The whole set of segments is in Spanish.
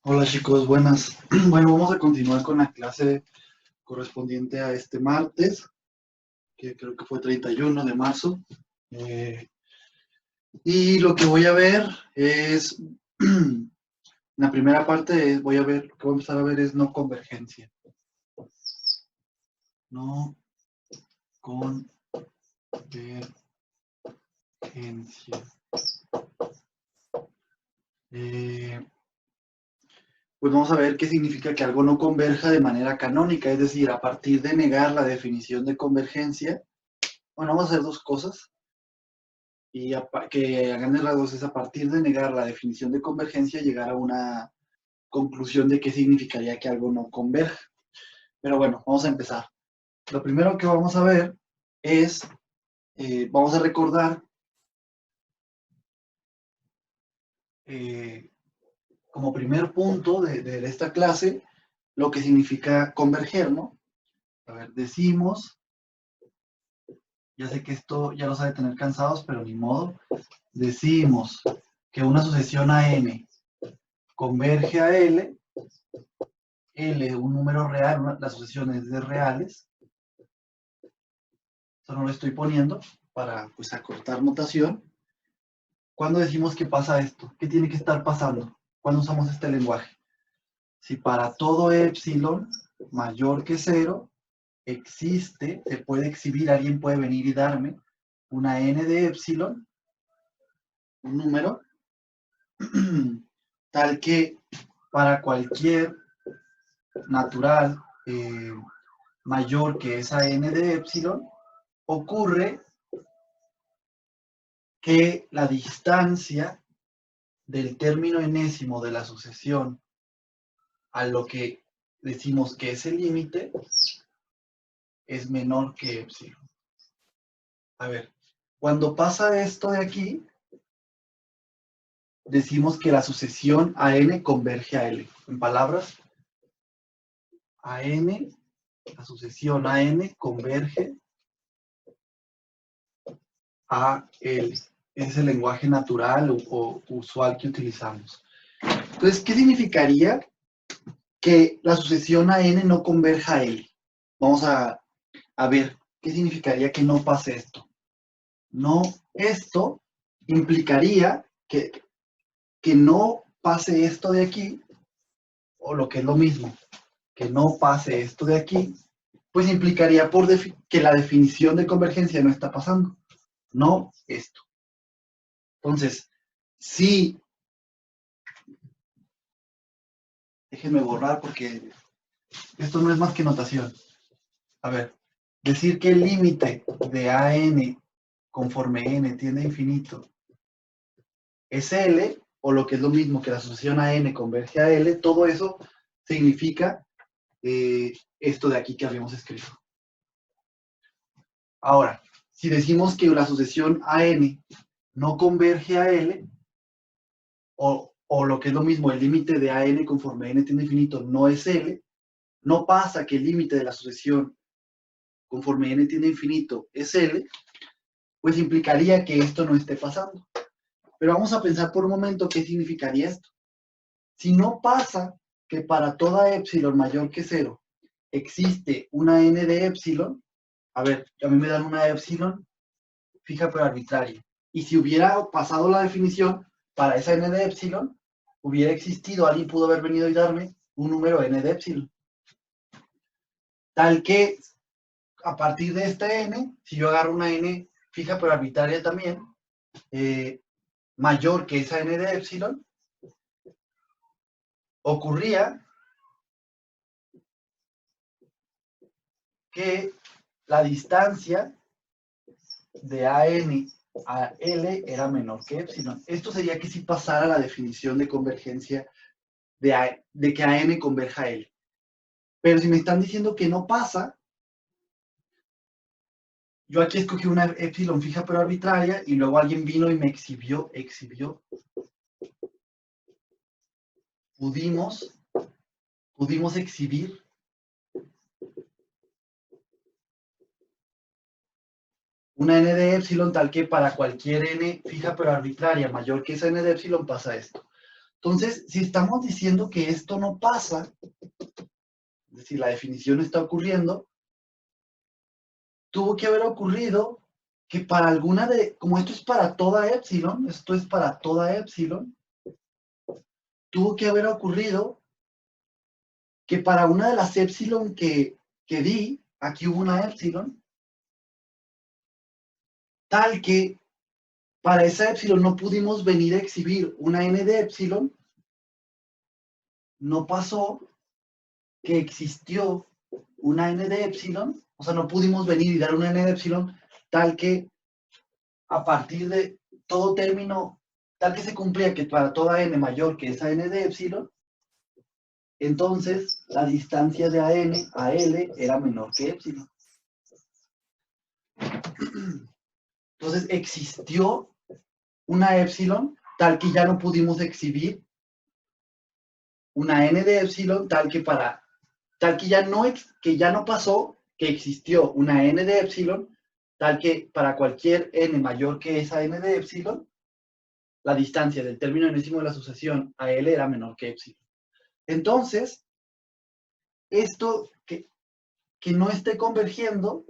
Hola chicos, buenas. Bueno, vamos a continuar con la clase correspondiente a este martes, que creo que fue 31 de marzo. Y lo que voy a ver es, la primera parte lo que voy a empezar a ver es no convergencia. No convergencia. Pues vamos a ver qué significa que algo no converja de manera canónica, es decir, a partir de negar la definición de convergencia. Bueno, vamos a hacer dos cosas. Y que a grandes rasgos es a partir de negar la definición de convergencia llegar a una conclusión de qué significaría que algo no converja. Pero bueno, vamos a empezar. Lo primero que vamos a ver es, vamos a recordar como primer punto de esta clase lo que significa converger, ¿no? A ver, decimos, ya sé que esto ya los ha de tener cansados, pero ni modo, decimos que una sucesión a n converge a L, L, un número real, las sucesiones de reales. Esto no lo estoy poniendo para pues acortar notación. ¿Cuándo decimos que pasa esto? ¿Qué tiene que estar pasando? ¿Cuándo usamos este lenguaje? Si para todo epsilon mayor que 0 existe, se puede exhibir, alguien puede venir y darme una n de epsilon, un número, tal que para cualquier natural mayor que esa n de epsilon, ocurre que la distancia del término enésimo de la sucesión a lo que decimos que es el límite es menor que epsilon. A ver, cuando pasa esto de aquí, decimos que la sucesión a n converge a L. En palabras, a n, la sucesión a n converge a L. Es el lenguaje natural o usual que utilizamos. Entonces, ¿qué significaría que la sucesión a n no converja a L? Vamos a ver, ¿qué significaría que no pase esto? No, esto implicaría que no pase esto de aquí, o lo que es lo mismo, que no pase esto de aquí, pues implicaría que la definición de convergencia no está pasando, no esto. Entonces, si, déjenme borrar porque esto no es más que notación. A ver, decir que el límite de AN conforme n tiende a infinito es L, o lo que es lo mismo que la sucesión a n converge a L, todo eso significa esto de aquí que habíamos escrito. Ahora, si decimos que la sucesión a n no converge a L, o lo que es lo mismo, el límite de a n conforme n tiende a infinito no es L, no pasa que el límite de la sucesión conforme n tiende a infinito es L, pues implicaría que esto no esté pasando. Pero vamos a pensar por un momento qué significaría esto. Si no pasa que para toda epsilon mayor que 0 existe una n de epsilon, a ver, a mí me dan una epsilon fija pero arbitraria. Y si hubiera pasado la definición para esa n de epsilon, hubiera existido, alguien pudo haber venido y darme un número n de epsilon. Tal que a partir de este n, si yo agarro una n fija pero arbitraria también, mayor que esa n de epsilon, ocurría que la distancia de AN a L era menor que epsilon. Esto sería que si pasara la definición de convergencia de que AN converja a L. Pero si me están diciendo que no pasa, yo aquí escogí una epsilon fija pero arbitraria y luego alguien vino y me exhibió. Pudimos exhibir una n de epsilon tal que para cualquier n fija pero arbitraria mayor que esa n de epsilon pasa esto. Entonces, si estamos diciendo que esto no pasa, es decir, la definición está ocurriendo, tuvo que haber ocurrido que para alguna de, como esto es para toda epsilon, tuvo que haber ocurrido que para una de las epsilon que di, aquí hubo una epsilon, tal que para esa epsilon no pudimos venir a exhibir una n de epsilon, no pasó que existió una n de epsilon, o sea, no pudimos venir y dar una n de epsilon tal que a partir de todo término, tal que se cumplía que para toda n mayor que esa n de epsilon, entonces la distancia de AN a L era menor que epsilon. Entonces existió una epsilon tal que ya no pudimos exhibir una n de epsilon tal que ya no pasó que existió una n de epsilon tal que para cualquier n mayor que esa n de epsilon, la distancia del término enésimo de la sucesión a L era menor que epsilon. Entonces, esto que no esté convergiendo,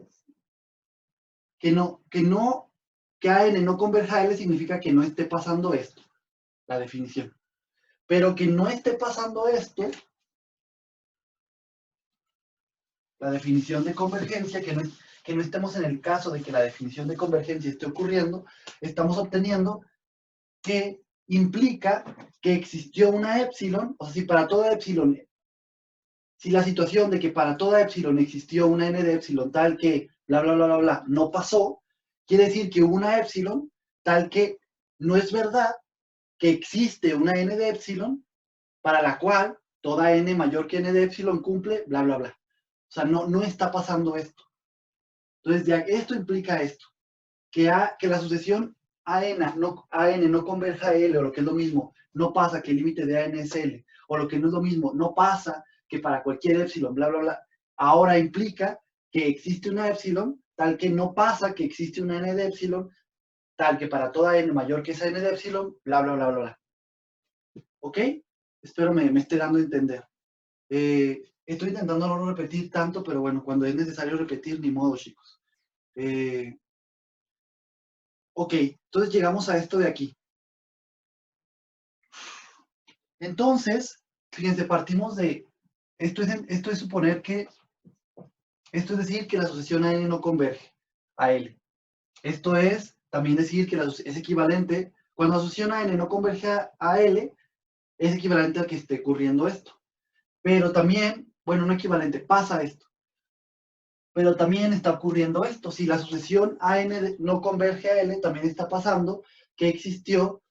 que AN no converja a L significa que no esté pasando esto, la definición. Pero que no esté pasando esto, la definición de convergencia, que no estemos en el caso de que la definición de convergencia esté ocurriendo, estamos obteniendo que implica que existió una epsilon, o sea, si para toda epsilon, si la situación de que para toda epsilon existió una n de epsilon tal que bla, bla, bla, bla, bla, no pasó, quiere decir que hubo una epsilon tal que no es verdad que existe una n de epsilon para la cual toda n mayor que n de epsilon cumple bla, bla, bla. O sea, no está pasando esto. Entonces, ya esto implica esto, que la sucesión AN no converja a L, o lo que es lo mismo, no pasa que el límite de AN es L, o lo que no es lo mismo, no pasa que para cualquier epsilon, bla, bla, bla, ahora implica que existe una epsilon, tal que no pasa que existe una n de epsilon, tal que para toda n mayor que esa n de epsilon, bla, bla, bla, bla, bla. ¿Ok? Espero me esté dando a entender. Estoy intentando no repetir tanto, pero bueno, cuando es necesario repetir, ni modo, chicos. Ok, entonces llegamos a esto de aquí. Entonces, fíjense, partimos de, esto es suponer que, esto es decir que la sucesión a n no converge a L. Esto es también decir que es equivalente, cuando la sucesión a n no converge a L, es equivalente a que esté ocurriendo esto. Pero también, bueno, no equivalente, pasa esto. Pero también está ocurriendo esto. Si la sucesión AN no converge a L, también está pasando que existió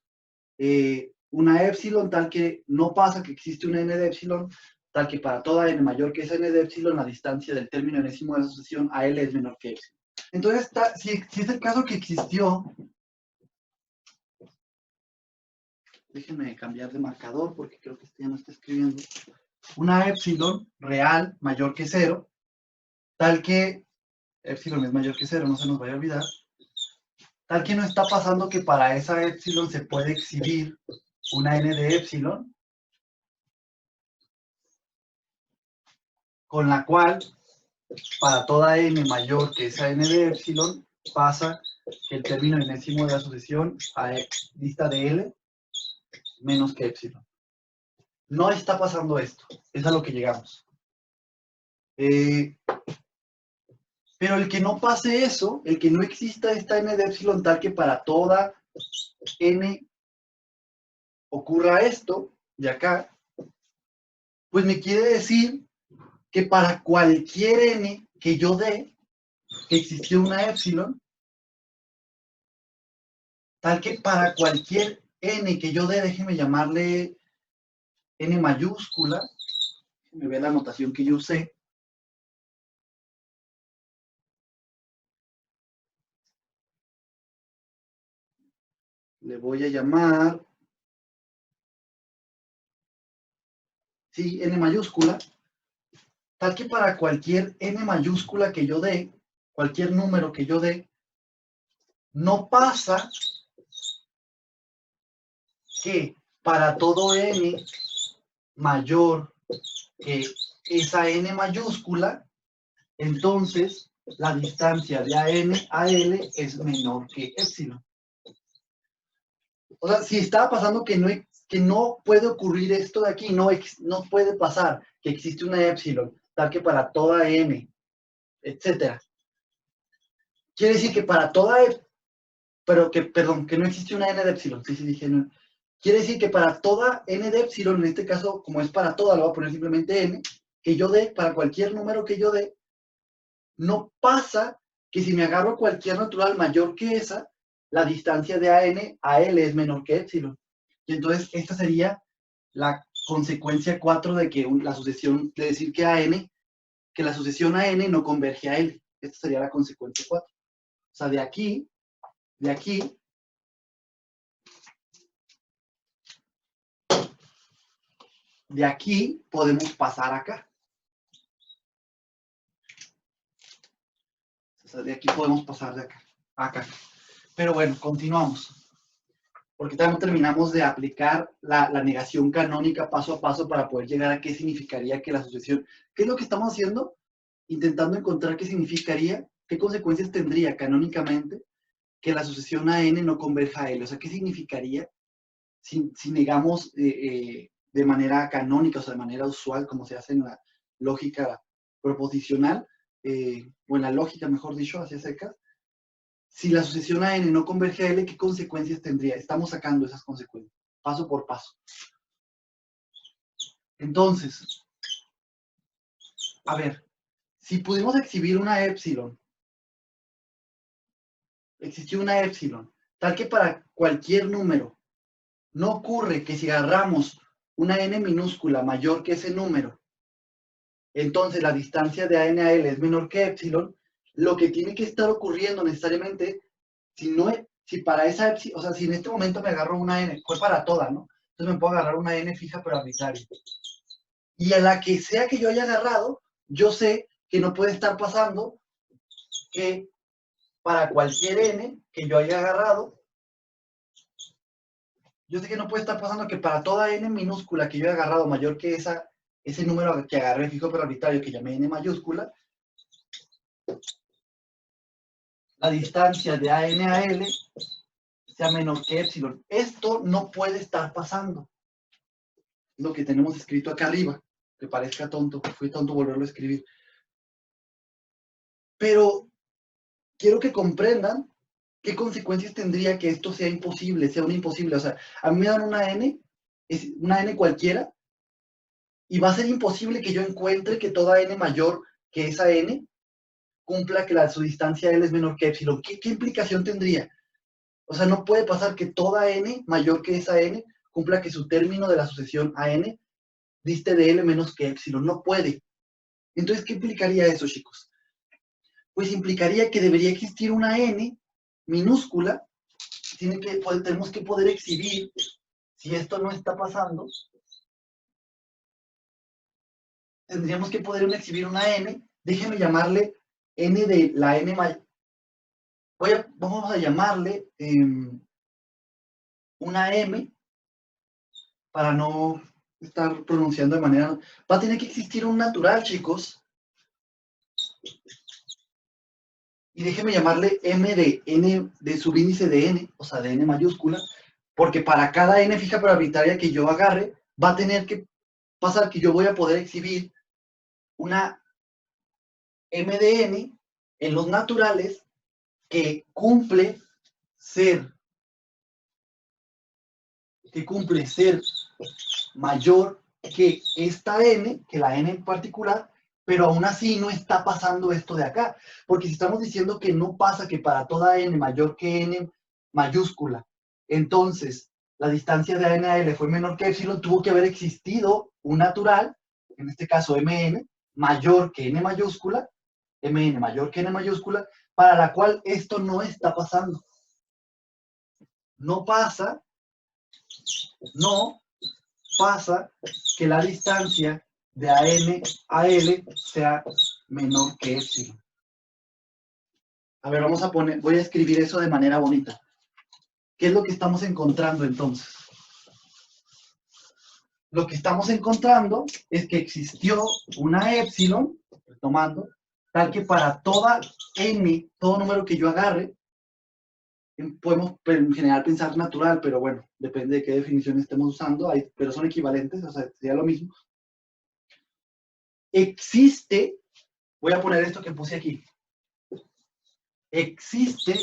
una epsilon tal que no pasa que existe una n de epsilon, tal que para toda n mayor que esa n de epsilon, la distancia del término enésimo de la sucesión a L es menor que epsilon. Entonces, si es el caso que existió, déjenme cambiar de marcador porque creo que este ya no está escribiendo, una epsilon real mayor que 0, tal que epsilon es mayor que 0, no se nos vaya a olvidar, tal que no está pasando que para esa epsilon se puede exhibir una n de epsilon, con la cual para toda n mayor que esa n de epsilon pasa que el término enésimo de la sucesión a dista de L menos que epsilon. No está pasando esto, es a lo que llegamos. Pero el que no pase eso, el que no exista esta n de epsilon tal que para toda n ocurra esto, de acá, pues me quiere decir que para cualquier n que yo dé, que existió una epsilon, tal que para cualquier n que yo dé, déjeme llamarle n mayúscula, déjeme ver la notación que yo usé, le voy a llamar, sí, n mayúscula, tal que para cualquier n mayúscula que yo dé, cualquier número que yo dé, no pasa que para todo n mayor que esa n mayúscula, entonces la distancia de AN a L es menor que epsilon. O sea, si estaba pasando que no puede ocurrir esto de aquí, no puede pasar que existe una epsilon, tal que para toda n, etcétera. Quiere decir que para toda perdón, que no existe una n de epsilon. Sí, dije no. Quiere decir que para toda n de epsilon, en este caso, como es para toda, lo voy a poner simplemente n, que yo dé, para cualquier número que yo dé, no pasa que si me agarro cualquier natural mayor que esa, la distancia de AN a L es menor que epsilon. Y entonces esta sería la consecuencia 4 de que la sucesión, de decir que la sucesión a n no converge a L. Esta sería la consecuencia 4. O sea, de aquí, podemos pasar acá. O sea, de aquí podemos pasar de acá a acá. Pero bueno, continuamos. Porque todavía no terminamos de aplicar la negación canónica paso a paso para poder llegar a qué significaría que la sucesión. ¿Qué es lo que estamos haciendo? Intentando encontrar qué significaría, qué consecuencias tendría canónicamente que la sucesión a n no converja a L. O sea, ¿qué significaría si negamos de manera canónica, o sea, de manera usual, como se hace en la lógica proposicional, o en la lógica, mejor dicho, hacia secas? Si la sucesión a n no converge a L, ¿qué consecuencias tendría? Estamos sacando esas consecuencias, paso por paso. Entonces, a ver, si pudimos exhibir una epsilon, existió una epsilon, tal que para cualquier número, no ocurre que si agarramos una n minúscula mayor que ese número, entonces la distancia de AN a L es menor que epsilon, lo que tiene que estar ocurriendo necesariamente, si para esa epsilon, o sea, si en este momento me agarro una n, fue para toda, ¿no? Entonces me puedo agarrar una n fija pero arbitraria. Y a la que sea que yo haya agarrado, yo sé que no puede estar pasando que para cualquier n que yo haya agarrado, yo sé que no puede estar pasando que para toda n minúscula que yo haya agarrado mayor que ese número que agarré fijo pero arbitrario que llamé n mayúscula, la distancia de AN a L sea menor que epsilon. Esto no puede estar pasando. Lo que tenemos escrito acá arriba, que parezca tonto, fui tonto volverlo a escribir. Pero quiero que comprendan qué consecuencias tendría que esto sea imposible, sea un imposible. O sea, a mí me dan una n cualquiera, y va a ser imposible que yo encuentre que toda n mayor que esa n cumpla que su distancia L es menor que epsilon. ¿Qué implicación tendría? O sea, no puede pasar que toda n mayor que esa n cumpla que su término de la sucesión a n diste de L menos que epsilon. No puede. Entonces, ¿qué implicaría eso, chicos? Pues implicaría que debería existir una n minúscula. Tenemos que poder exhibir, si esto no está pasando, tendríamos que poder exhibir una n. Déjenme llamarle n de la n mayor. Vamos a llamarle una m, para no estar pronunciando de manera... Va a tener que existir un natural, chicos. Y déjeme llamarle m de n, de subíndice de n, o sea, de n mayúscula, porque para cada n fija pero arbitraria que yo agarre, va a tener que pasar que yo voy a poder exhibir una m de n en los naturales que cumple ser mayor que esta n, que la n en particular, pero aún así no está pasando esto de acá. Porque si estamos diciendo que no pasa que para toda n mayor que n mayúscula, entonces la distancia de AN a L fue menor que epsilon, tuvo que haber existido un natural, en este caso mn, mayor que n mayúscula, mn mayor que n mayúscula, para la cual esto no está pasando. No pasa que la distancia de AN a L sea menor que epsilon. A ver, voy a escribir eso de manera bonita. ¿Qué es lo que estamos encontrando entonces? lo que estamos encontrando es que existió una épsilon, retomando, tal que para toda n, todo número que yo agarre, podemos en general pensar natural, pero bueno, depende de qué definición estemos usando, pero son equivalentes, o sea, sería lo mismo. Existe, voy a poner esto que puse aquí, existe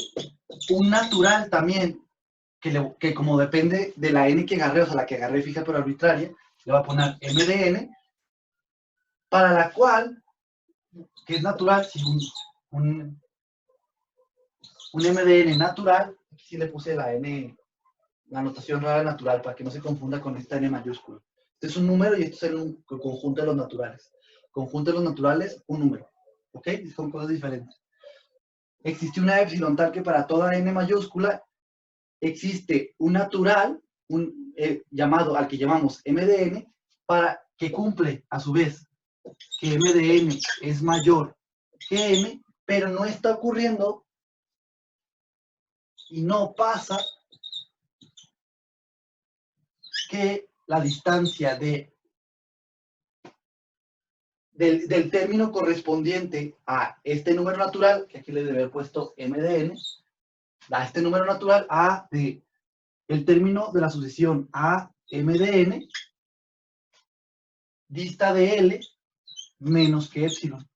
un natural también, que como depende de la n que agarré, o sea, la que agarré fija pero arbitraria, le voy a poner m de n, para la cual, que es natural, si un m de n natural, aquí sí le puse la n, la notación rara natural, para que no se confunda con esta n mayúscula. Este es un número y esto es el conjunto de los naturales. Conjunto de los naturales, un número. ¿Ok? Son cosas diferentes. Existe una epsilon tal que para toda n mayúscula existe un natural, llamado, al que llamamos m de n, para que cumple, a su vez, que m de n es mayor que n, pero no está ocurriendo y no pasa que la distancia del término correspondiente a este número natural, que aquí le debe haber puesto m de n, a este número natural, el término de la sucesión a m de n, dista de L menos que épsilon.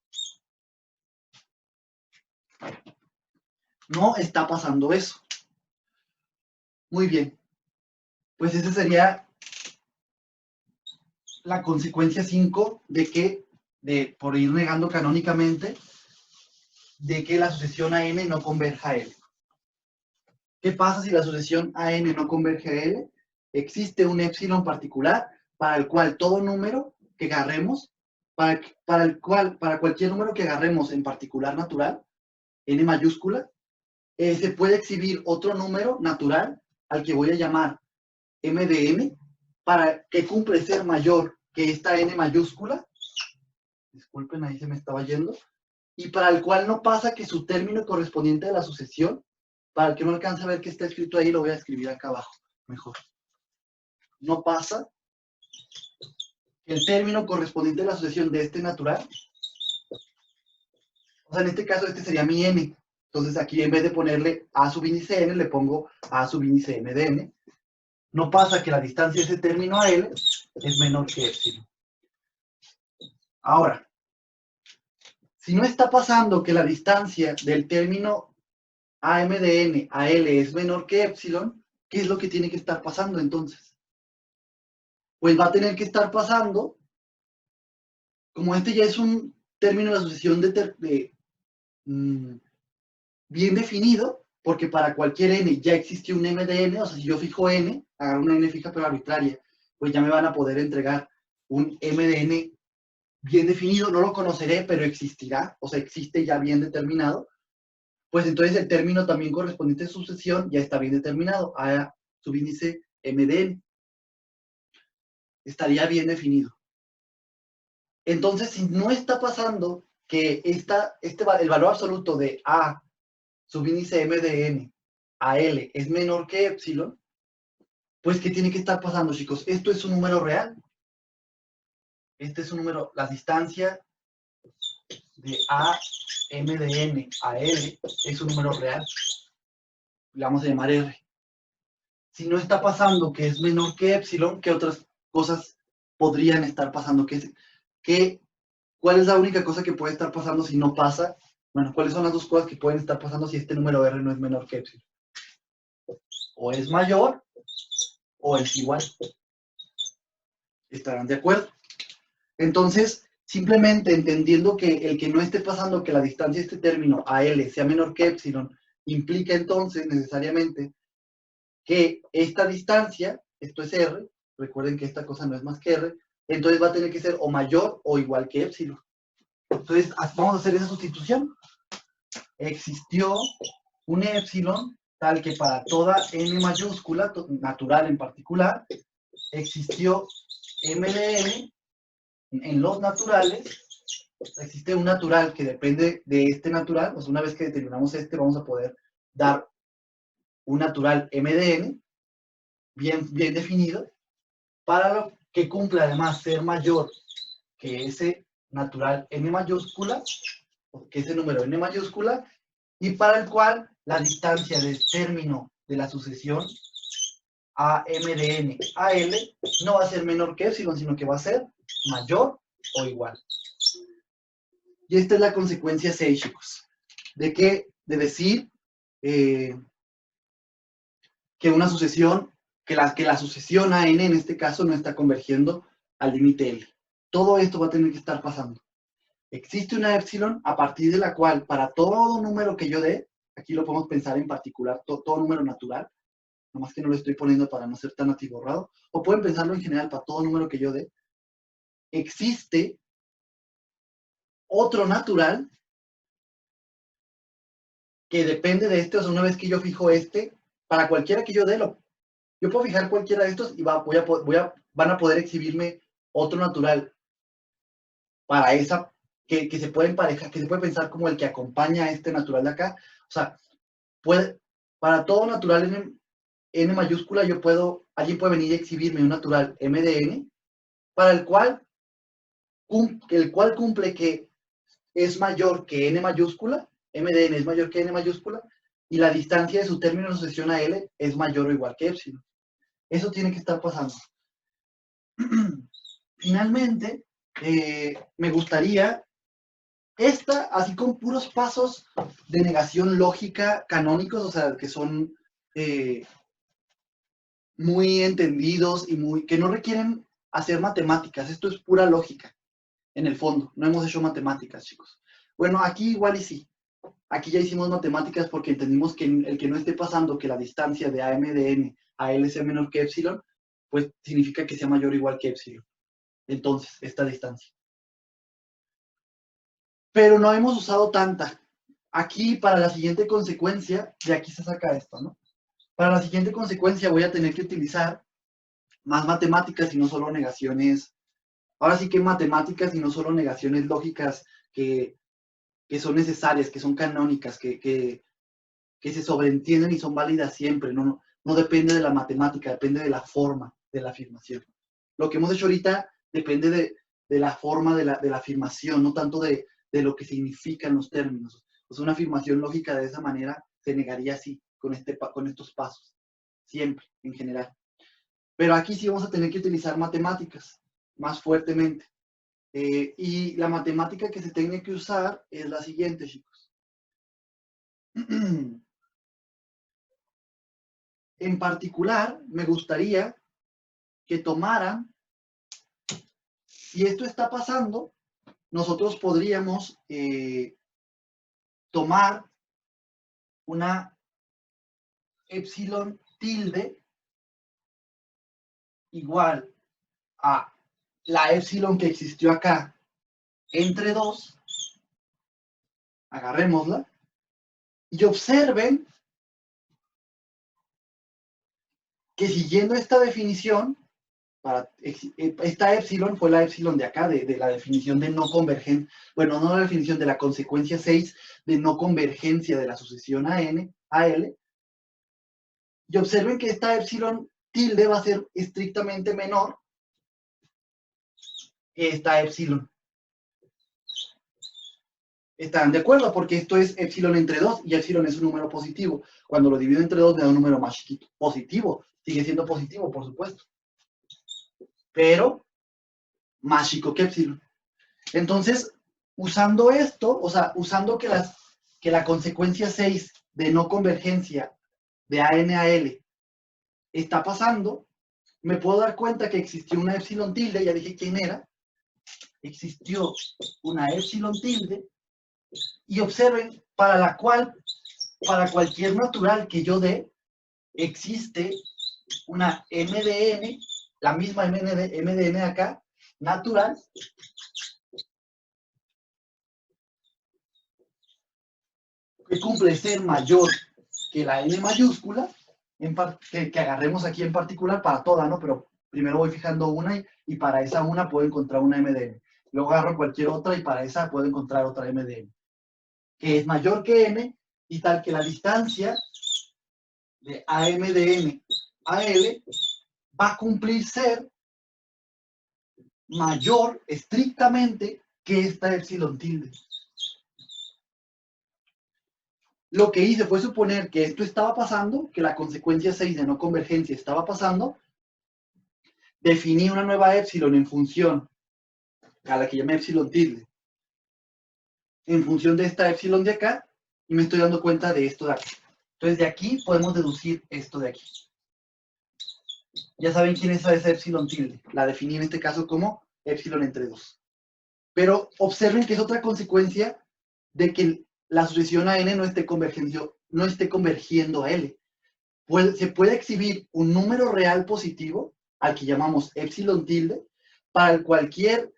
No está pasando eso. Muy bien. Pues esa sería la consecuencia 5 de que, por ir negando canónicamente, de que la sucesión a n no converja a L. ¿Qué pasa si la sucesión a n no converge a L? Existe un épsilon particular para el cual todo número que agarremos, para cualquier número que agarremos en particular natural, n mayúscula, se puede exhibir otro número natural al que voy a llamar m de n, para que cumple ser mayor que esta n mayúscula. Disculpen, ahí se me estaba yendo. Y para el cual no pasa que su término correspondiente de la sucesión, para el que no alcance a ver qué está escrito ahí, lo voy a escribir acá abajo, mejor. No pasa que el término correspondiente de la sucesión de este natural, o sea, en este caso este sería mi n. Entonces aquí en vez de ponerle a subíndice n, le pongo a subíndice m de n. No pasa que la distancia de ese término a L es menor que épsilon. Ahora, si no está pasando que la distancia del término AM de n a L es menor que épsilon, ¿qué es lo que tiene que estar pasando entonces? Pues va a tener que estar pasando, como este ya es un término de la sucesión bien definido, porque para cualquier n ya existe un m de n, o sea, si yo fijo n, agarro una n fija pero arbitraria, pues ya me van a poder entregar un m de n bien definido, no lo conoceré, pero existirá, o sea, existe ya bien determinado, pues entonces el término también correspondiente a sucesión ya está bien determinado, a subíndice m de n. Estaría bien definido. Entonces, si no está pasando que el valor absoluto de a subíndice m de n a L es menor que épsilon, pues ¿qué tiene que estar pasando, chicos? Esto es un número real. Este es un número, la distancia de a m de n a L es un número real. Le vamos a llamar R. Si no está pasando que es menor que épsilon, ¿qué otras cosas podrían estar pasando? ¿Cuál es la única cosa que puede estar pasando si no pasa? Bueno, ¿cuáles son las dos cosas que pueden estar pasando si este número R no es menor que épsilon? O es mayor o es igual. ¿Estarán de acuerdo? Entonces, simplemente entendiendo que el que no esté pasando que la distancia de este término a L sea menor que épsilon, implica entonces necesariamente que esta distancia, esto es R, recuerden que esta cosa no es más que R, entonces va a tener que ser o mayor o igual que épsilon. Entonces, vamos a hacer esa sustitución. Existió un épsilon tal que para toda n mayúscula, natural en particular, existió m de n en los naturales. Existe un natural que depende de este natural, pues una vez que determinamos este, vamos a poder dar un natural m de n bien definido, para que cumple además ser mayor que ese natural n mayúscula, que ese número n mayúscula, y para el cual la distancia del término de la sucesión a m de n a l no va a ser menor que epsilon, sino que va a ser mayor o igual. Y esta es la consecuencia 6, chicos. De decir que una sucesión, que la sucesión a n en este caso no está convergiendo al límite L. Todo esto va a tener que estar pasando. Existe una epsilon a partir de la cual para todo número que yo dé, aquí lo podemos pensar en particular, todo número natural, nomás que no lo estoy poniendo para no ser tan atiborrado, o pueden pensarlo en general para todo número que yo dé, existe otro natural que depende de este, o sea, una vez que yo fijo este, para cualquiera que yo dé, yo puedo fijar cualquiera de estos y van a poder exhibirme otro natural para esa, que se puede emparejar, que se puede pensar como el que acompaña a este natural de acá. O sea, para todo natural n mayúscula, alguien puede venir y exhibirme un natural m de n, para el cual cumple que es mayor que n mayúscula, m de n es mayor que n mayúscula, y la distancia de su término de sucesión a L es mayor o igual que epsilon. Eso tiene que estar pasando. Finalmente, me gustaría así con puros pasos de negación lógica canónicos, o sea, que son muy entendidos y que no requieren hacer matemáticas. Esto es pura lógica, en el fondo. No hemos hecho matemáticas, chicos. Bueno, aquí igual y sí. Aquí ya hicimos matemáticas porque entendimos que el que no esté pasando que la distancia de AM de n a L sea menor que epsilon, pues significa que sea mayor o igual que epsilon. Entonces, esta distancia. Pero no hemos usado tanta. Aquí, para la siguiente consecuencia, de aquí se saca esto, ¿no? Para la siguiente consecuencia voy a tener que utilizar más matemáticas y no solo negaciones. Ahora sí que matemáticas y no solo negaciones lógicas que son necesarias, que son canónicas, que se sobreentienden y son válidas siempre. No depende de la matemática, depende de la forma de la afirmación. Lo que hemos hecho ahorita depende de la forma de la afirmación, no tanto de lo que significan los términos. O sea, una afirmación lógica de esa manera se negaría así, con estos pasos, siempre, en general. Pero aquí sí vamos a tener que utilizar matemáticas más fuertemente. Y la matemática que se tiene que usar es la siguiente, chicos. En particular, me gustaría que tomaran, si esto está pasando, nosotros podríamos tomar una epsilon tilde igual a la epsilon que existió acá entre 2, agarrémosla, y observen que siguiendo esta definición, esta epsilon fue la epsilon de acá, de la definición de no convergencia, bueno, no la definición de la consecuencia 6 de no convergencia de la sucesión a L, y observen que esta epsilon tilde va a ser estrictamente menor que esta epsilon. ¿Están de acuerdo? Porque esto es epsilon entre 2 y epsilon es un número positivo. Cuando lo divido entre 2 me da un número más chiquito. Positivo. Sigue siendo positivo, por supuesto. Pero más chico que epsilon. Entonces, usando esto, o sea, usando que la consecuencia 6 de no convergencia de AN a L está pasando, me puedo dar cuenta que existió una epsilon tilde, ya dije quién era, existió una epsilon tilde, y observen, para cualquier natural que yo dé, existe una MDN, la misma MDN acá, natural, que cumple ser mayor que la N mayúscula, que agarremos aquí en particular para toda, ¿no? Pero primero voy fijando una y para esa una puedo encontrar una MDN. Luego agarro cualquier otra y para esa puedo encontrar otra MDN, que es mayor que N y tal que la distancia de AM de N a L va a cumplir ser mayor estrictamente que esta epsilon tilde. Lo que hice fue suponer que esto estaba pasando, que la consecuencia 6 de no convergencia estaba pasando, definí una nueva epsilon en función a la que llamé epsilon tilde, en función de esta epsilon de acá, y me estoy dando cuenta de esto de aquí. Entonces de aquí podemos deducir esto de aquí. Ya saben quién es esa epsilon tilde. La definí en este caso como epsilon entre 2. Pero observen que es otra consecuencia de que la sucesión a n no esté convergiendo a L. Se puede exhibir un número real positivo, al que llamamos epsilon tilde, para cualquier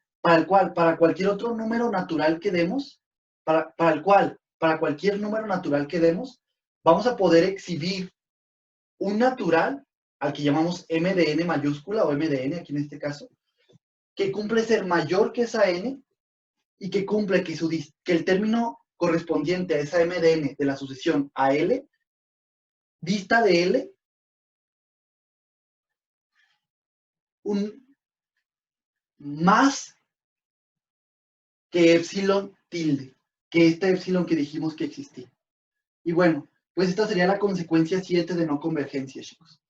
otro número natural que demos, para cualquier número natural que demos, vamos a poder exhibir un natural, al que llamamos m de n mayúscula o m de n aquí en este caso, que cumple ser mayor que esa n y que cumple que el término correspondiente a esa m de n de la sucesión a L dista de L un más que epsilon tilde, que este epsilon que dijimos que existía. Y bueno, pues esta sería la consecuencia 7 de no convergencia, chicos.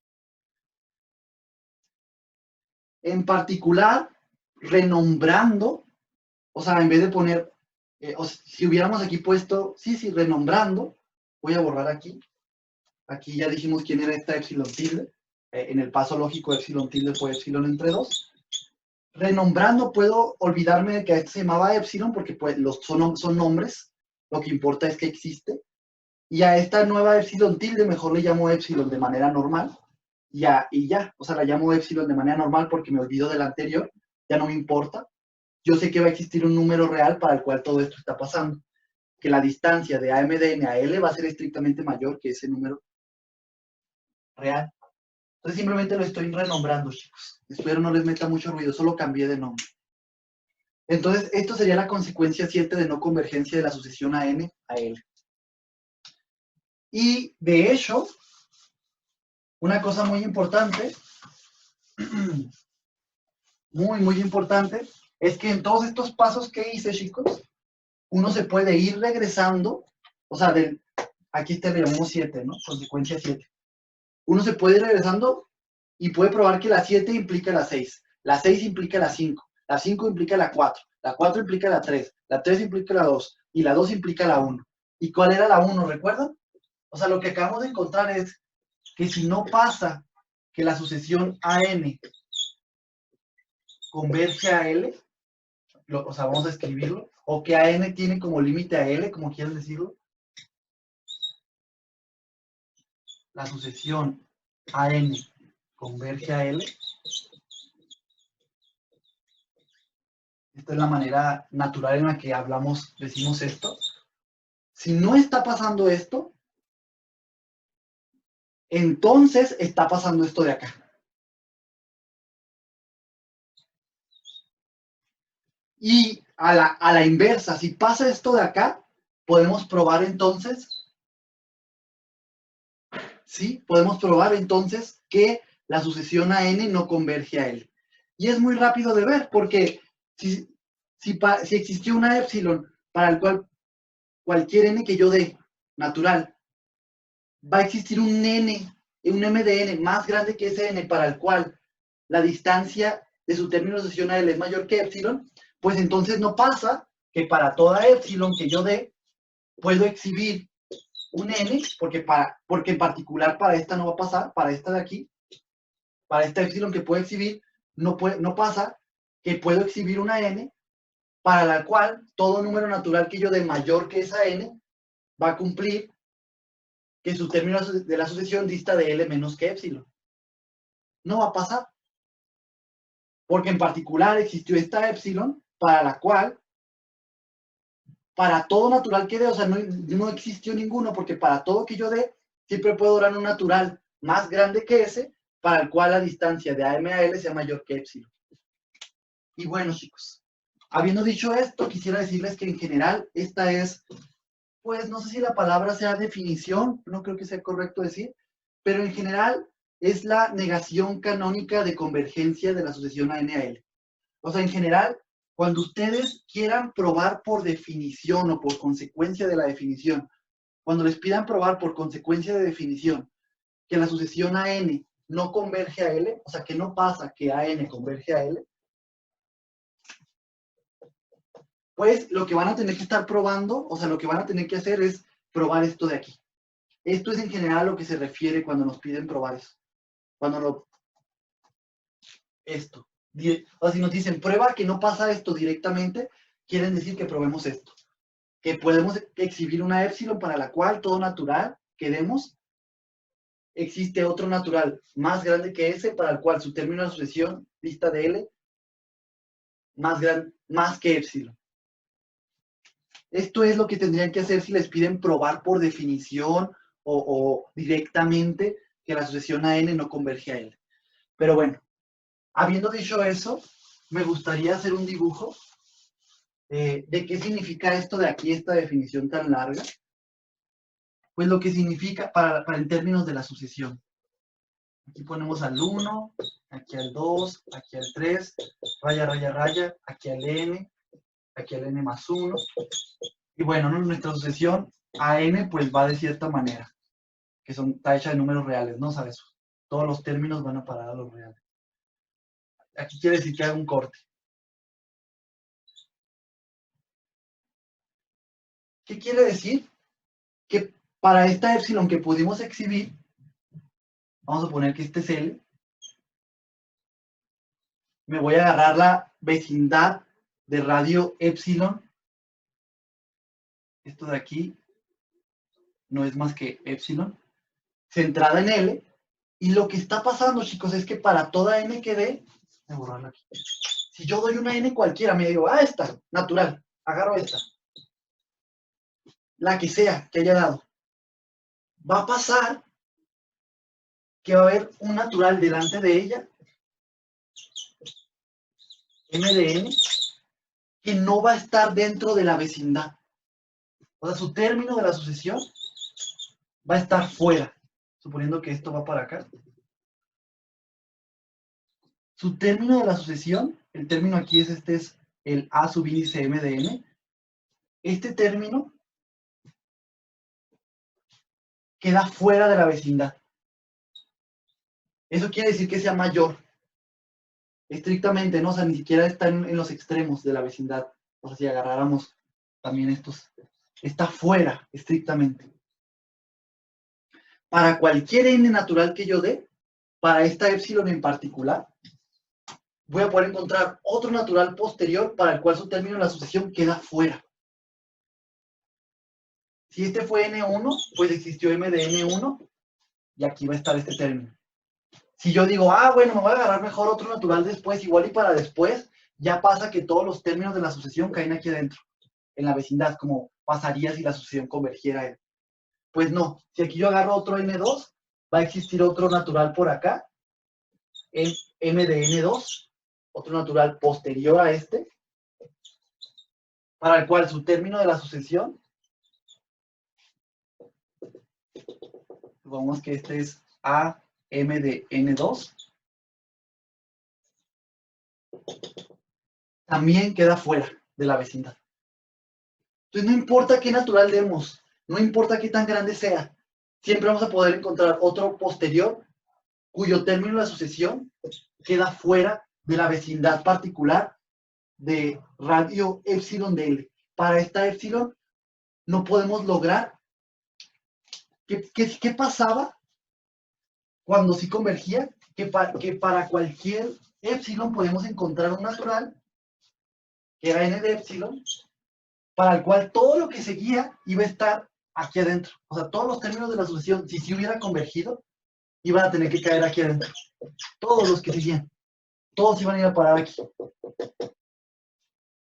En particular, renombrando, o sea, en vez de poner, si hubiéramos aquí puesto, renombrando, voy a borrar aquí. Aquí ya dijimos quién era esta epsilon tilde. En el paso lógico, epsilon tilde fue epsilon entre 2. Renombrando puedo olvidarme de que a este se llamaba epsilon porque pues, son nombres. Lo que importa es que existe. Y a esta nueva epsilon tilde mejor le llamo epsilon de manera normal. Y ya, o sea, la llamo epsilon de manera normal porque me olvido del anterior. Ya no me importa. Yo sé que va a existir un número real para el cual todo esto está pasando. Que la distancia de AM de N a L va a ser estrictamente mayor que ese número real. Entonces simplemente lo estoy renombrando, chicos. Espero no les meta mucho ruido, solo cambié de nombre. Entonces, esto sería la consecuencia 7 de no convergencia de la sucesión a N a L. Y, de hecho, una cosa muy importante, muy importante, es que en todos estos pasos que hice, chicos, uno se puede ir regresando, o sea, aquí le llamamos 7, ¿no? Consecuencia 7. Uno se puede ir regresando y puede probar que la 7 implica la 6, la 6 implica la 5, la 5 implica la 4 implica la 3 implica la 2, y la 2 implica la 1. ¿Y cuál era la 1? ¿Recuerdan? O sea, lo que acabamos de encontrar es que si no pasa que la sucesión AN converge a L, o sea, vamos a escribirlo, o que AN tiene como límite a L, como quieran decirlo, la sucesión AN converge a L. Esta es la manera natural en la que decimos esto. Si no está pasando esto, entonces está pasando esto de acá. Y a la inversa, si pasa esto de acá, podemos probar entonces, ¿sí? Podemos probar entonces que la sucesión a n no converge a L. Y es muy rápido de ver, porque si existió una epsilon para el cual cualquier n que yo dé natural, va a existir un m de n más grande que ese n para el cual la distancia de su término de sucesión a L es mayor que epsilon, pues entonces no pasa que para toda epsilon que yo dé, puedo exhibir un n, porque en particular para esta no va a pasar, para esta de aquí, para esta epsilon que puedo exhibir, no pasa que puedo exhibir una n para la cual todo número natural que yo dé mayor que esa n va a cumplir que su término de la sucesión dista de L menos que epsilon. No va a pasar. Porque en particular existió esta epsilon para la cual, para todo natural que dé, o sea, no existió ninguno, porque para todo que yo dé, siempre puedo dar un natural más grande que ese, para el cual la distancia de AM a L sea mayor que epsilon. Y bueno, chicos, habiendo dicho esto, quisiera decirles que en general esta es, pues no sé si la palabra sea definición, no creo que sea correcto decir, pero en general es la negación canónica de convergencia de la sucesión a N a L. O sea, en general, cuando ustedes quieran probar por definición o por consecuencia de la definición, cuando les pidan probar por consecuencia de definición que la sucesión AN no converge a L, o sea, que no pasa que AN converge a L, pues lo que van a tener que estar probando, o sea, lo que van a tener que hacer es probar esto de aquí. Esto es en general a lo que se refiere cuando nos piden probar eso. Esto. O sea, si nos dicen prueba que no pasa esto directamente, quieren decir que probemos esto. Que podemos exhibir una épsilon para la cual todo natural que demos, existe otro natural más grande que ese para el cual su término de sucesión, lista de L, más que épsilon. Esto es lo que tendrían que hacer si les piden probar por definición o directamente que la sucesión a N no converge a L. Pero bueno, habiendo dicho eso, me gustaría hacer un dibujo de qué significa esto de aquí, esta definición tan larga. Pues lo que significa para en términos de la sucesión. Aquí ponemos al 1, aquí al 2, aquí al 3, raya, raya, raya, aquí al n más 1. Y bueno, nuestra sucesión a n pues va de cierta manera, que está hecha de números reales, ¿no? ¿Sabes? Todos los términos van a parar a los reales. Aquí quiere decir que haga un corte. ¿Qué quiere decir? Que para esta épsilon que pudimos exhibir, vamos a poner que este es L, me voy a agarrar la vecindad de radio épsilon. Esto de aquí no es más que épsilon, centrada en L. Y lo que está pasando, chicos, es que para toda n que dé, voy a borrarla aquí. Si yo doy una n cualquiera, me digo, esta, natural, agarro esta. La que sea que haya dado. Va a pasar que va a haber un natural delante de ella, m de n, que no va a estar dentro de la vecindad. O sea, su término de la sucesión va a estar fuera, suponiendo que esto va para acá. Su término de la sucesión, el término aquí es el A subíndice m de n. Este término queda fuera de la vecindad. Eso quiere decir que sea mayor. Estrictamente, ¿no? O sea, ni siquiera está en los extremos de la vecindad. O sea, si agarráramos también estos, está fuera, estrictamente. Para cualquier n natural que yo dé, para esta épsilon en particular, voy a poder encontrar otro natural posterior para el cual su término de la sucesión queda fuera. Si este fue n1, pues existió m de n1 y aquí va a estar este término. Si yo digo, bueno, me voy a agarrar mejor otro natural después, igual y para después, ya pasa que todos los términos de la sucesión caen aquí adentro, en la vecindad, como pasaría si la sucesión convergiera. Pues no, si aquí yo agarro otro n2, va a existir otro natural por acá, m de n2, otro natural posterior a este, para el cual su término de la sucesión, supongamos que este es a m de n2, también queda fuera de la vecindad. Entonces no importa qué natural demos, no importa qué tan grande sea, siempre vamos a poder encontrar otro posterior cuyo término de la sucesión queda fuera de la vecindad particular de radio épsilon de L. Para esta épsilon no podemos lograr. ¿Qué pasaba cuando sí convergía? Que para cualquier épsilon podemos encontrar un natural que era n de épsilon, para el cual todo lo que seguía iba a estar aquí adentro. O sea, todos los términos de la sucesión, si sí hubiera convergido, iban a tener que caer aquí adentro. Todos los que seguían. Todos iban a ir a parar aquí.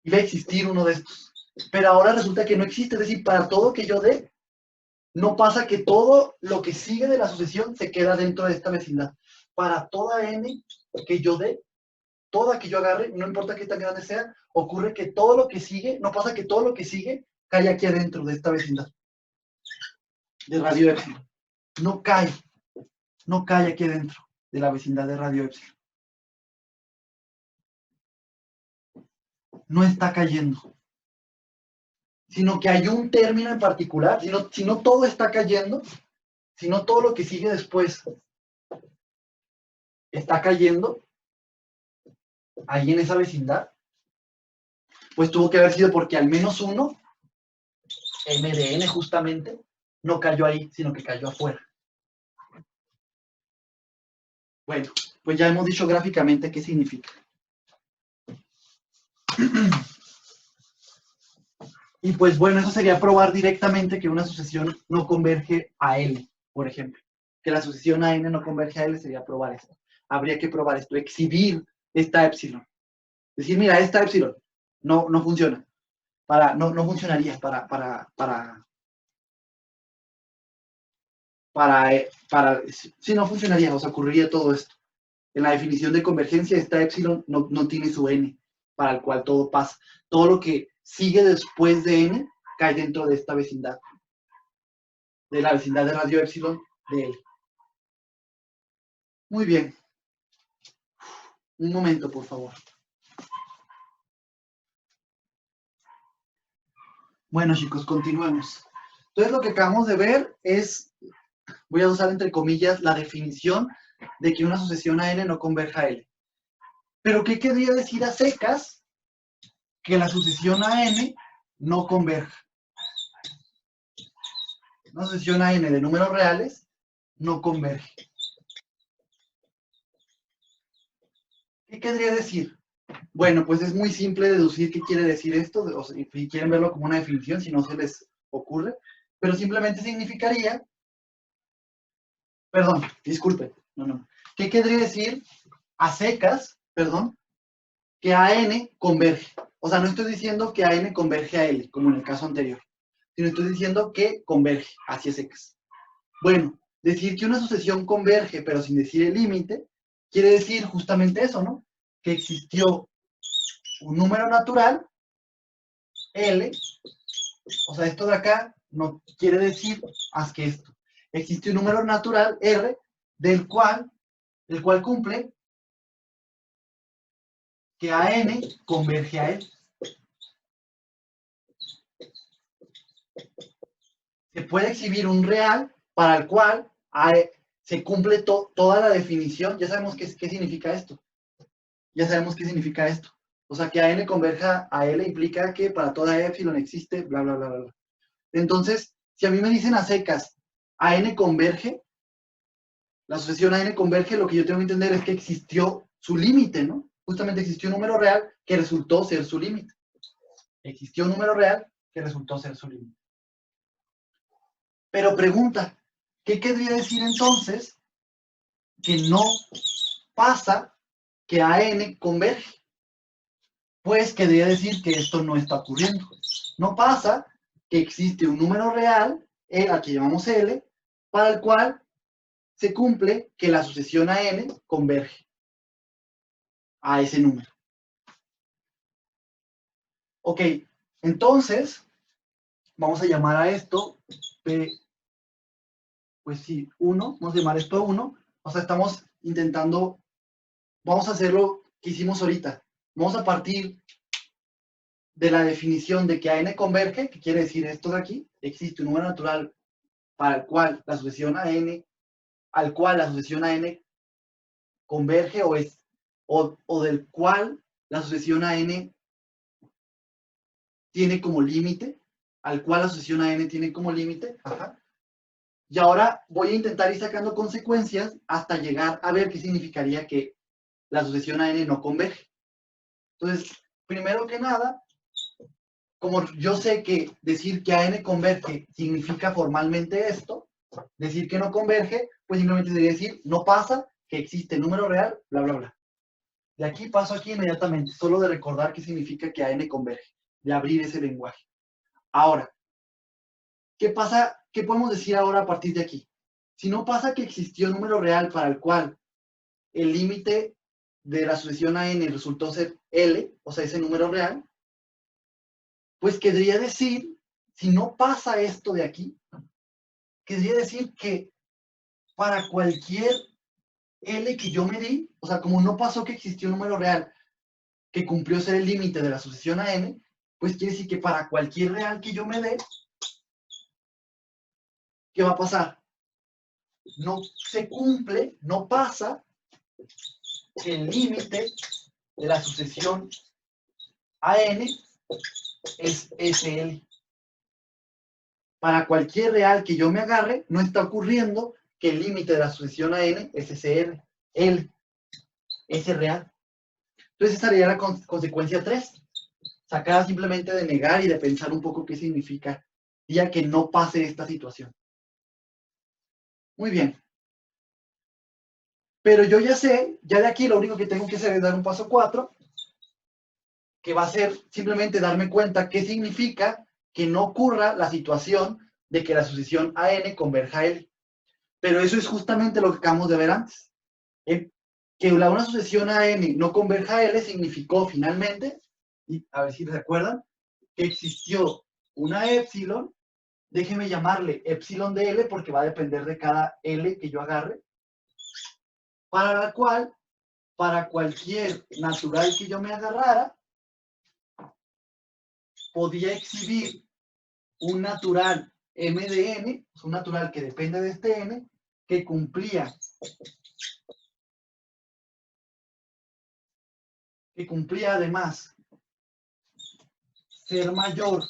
Iba a existir uno de estos. Pero ahora resulta que no existe. Es decir, para todo que yo dé, no pasa que todo lo que sigue de la sucesión se queda dentro de esta vecindad. Para toda n que yo dé, toda que yo agarre, no importa qué tan grande sea, ocurre que todo lo que sigue, no pasa que todo lo que sigue cae aquí adentro de esta vecindad de radio épsilon. No cae aquí adentro de la vecindad de radio épsilon. no está cayendo, sino que hay un término en particular, si no todo está cayendo, si no todo lo que sigue después está cayendo ahí en esa vecindad, pues tuvo que haber sido porque al menos uno, M de N justamente, no cayó ahí, sino que cayó afuera. Bueno, pues ya hemos dicho gráficamente qué significa. Y pues bueno, eso sería probar directamente que una sucesión no converge a L, por ejemplo. Que la sucesión a N no converge a L sería probar esto. Habría que probar esto, exhibir esta épsilon. Decir, mira, esta épsilon no funciona. No funcionaría sí, no funcionaría, o sea, ocurriría todo esto. En la definición de convergencia, esta épsilon no tiene su N, para el cual todo pasa. Todo lo que sigue después de N cae dentro de esta vecindad, de la vecindad de radio épsilon de L. Muy bien. Un momento, por favor. Bueno, chicos, continuemos. Entonces, lo que acabamos de ver es, voy a usar entre comillas, la definición de que una sucesión a N no converja a L. Pero, ¿qué querría decir a secas que la sucesión a N no converja? Una sucesión a N de números reales no converge. ¿Qué querría decir? Bueno, pues es muy simple deducir qué quiere decir esto, o sea, si quieren verlo como una definición, si no se les ocurre, pero simplemente significaría, perdón, disculpen, no. ¿Qué querría decir a secas, perdón, que a N converge? O sea, no estoy diciendo que a N converge a L, como en el caso anterior, sino estoy diciendo que converge hacia secas. Bueno, decir que una sucesión converge, pero sin decir el límite, quiere decir justamente eso, ¿no? Que existió un número natural, L, o sea, esto de acá no quiere decir más que esto. Existe un número natural, R, el cual cumple que a N converge a L. Se puede exhibir un real para el cual se cumple toda la definición. Ya sabemos qué significa esto. Ya sabemos qué significa esto. O sea, que a N converja a L implica que para toda épsilon existe, bla, bla, bla, bla. Entonces, si a mí me dicen a secas, a N converge, la sucesión a N converge, lo que yo tengo que entender es que existió su límite, ¿no? Justamente existió un número real que resultó ser su límite. Existió un número real que resultó ser su límite. Pero pregunta, ¿qué querría decir entonces que no pasa que a N converge? Pues querría decir que esto no está ocurriendo. No pasa que existe un número real, al que llamamos L, para el cual se cumple que la sucesión a N converge a ese número. Ok, entonces vamos a llamar a esto P, pues sí, 1, vamos a llamar esto 1. O sea, estamos intentando, vamos a hacer lo que hicimos ahorita. Vamos a partir de la definición de que a N converge, que quiere decir esto de aquí, existe un número natural para el cual la sucesión a N, al cual la sucesión a N converge o del cual la sucesión a N tiene como límite, al cual la sucesión a N tiene como límite. Ajá. Y ahora voy a intentar ir sacando consecuencias hasta llegar a ver qué significaría que la sucesión a N no converge. Entonces, primero que nada, como yo sé que decir que a N converge significa formalmente esto, decir que no converge, pues simplemente sería decir, no pasa, que existe número real, bla, bla, bla. De aquí paso aquí inmediatamente, solo de recordar qué significa que a N converge, de abrir ese lenguaje. Ahora, ¿qué pasa? ¿Qué podemos decir ahora a partir de aquí? Si no pasa que existió un número real para el cual el límite de la sucesión a N resultó ser L, o sea, ese número real, pues querría decir, si no pasa esto de aquí, querría decir que para cualquier L que yo me di, o sea, como no pasó que existió un número real que cumplió ser el límite de la sucesión a n, pues quiere decir que para cualquier real que yo me dé, ¿qué va a pasar? No se cumple, no pasa el límite de la sucesión a n es SL. Para cualquier real que yo me agarre, no está ocurriendo que el límite de la sucesión a n es SL, ese real. Entonces esa sería la consecuencia 3, sacada simplemente de negar y de pensar un poco qué significa, ya que no pase esta situación. Muy bien. Pero yo ya sé, ya de aquí lo único que tengo que hacer es dar un paso 4, que va a ser simplemente darme cuenta qué significa que no ocurra la situación de que la sucesión a n converja a L. Pero eso es justamente lo que acabamos de ver antes. Que una sucesión a n no converja a L significó finalmente, y a ver si recuerdan, que existió una épsilon, déjenme llamarle épsilon de L porque va a depender de cada L que yo agarre, para la cual, para cualquier natural que yo me agarrara, podía exhibir un natural m de n, un natural que depende de este n, que cumplía además ser mayor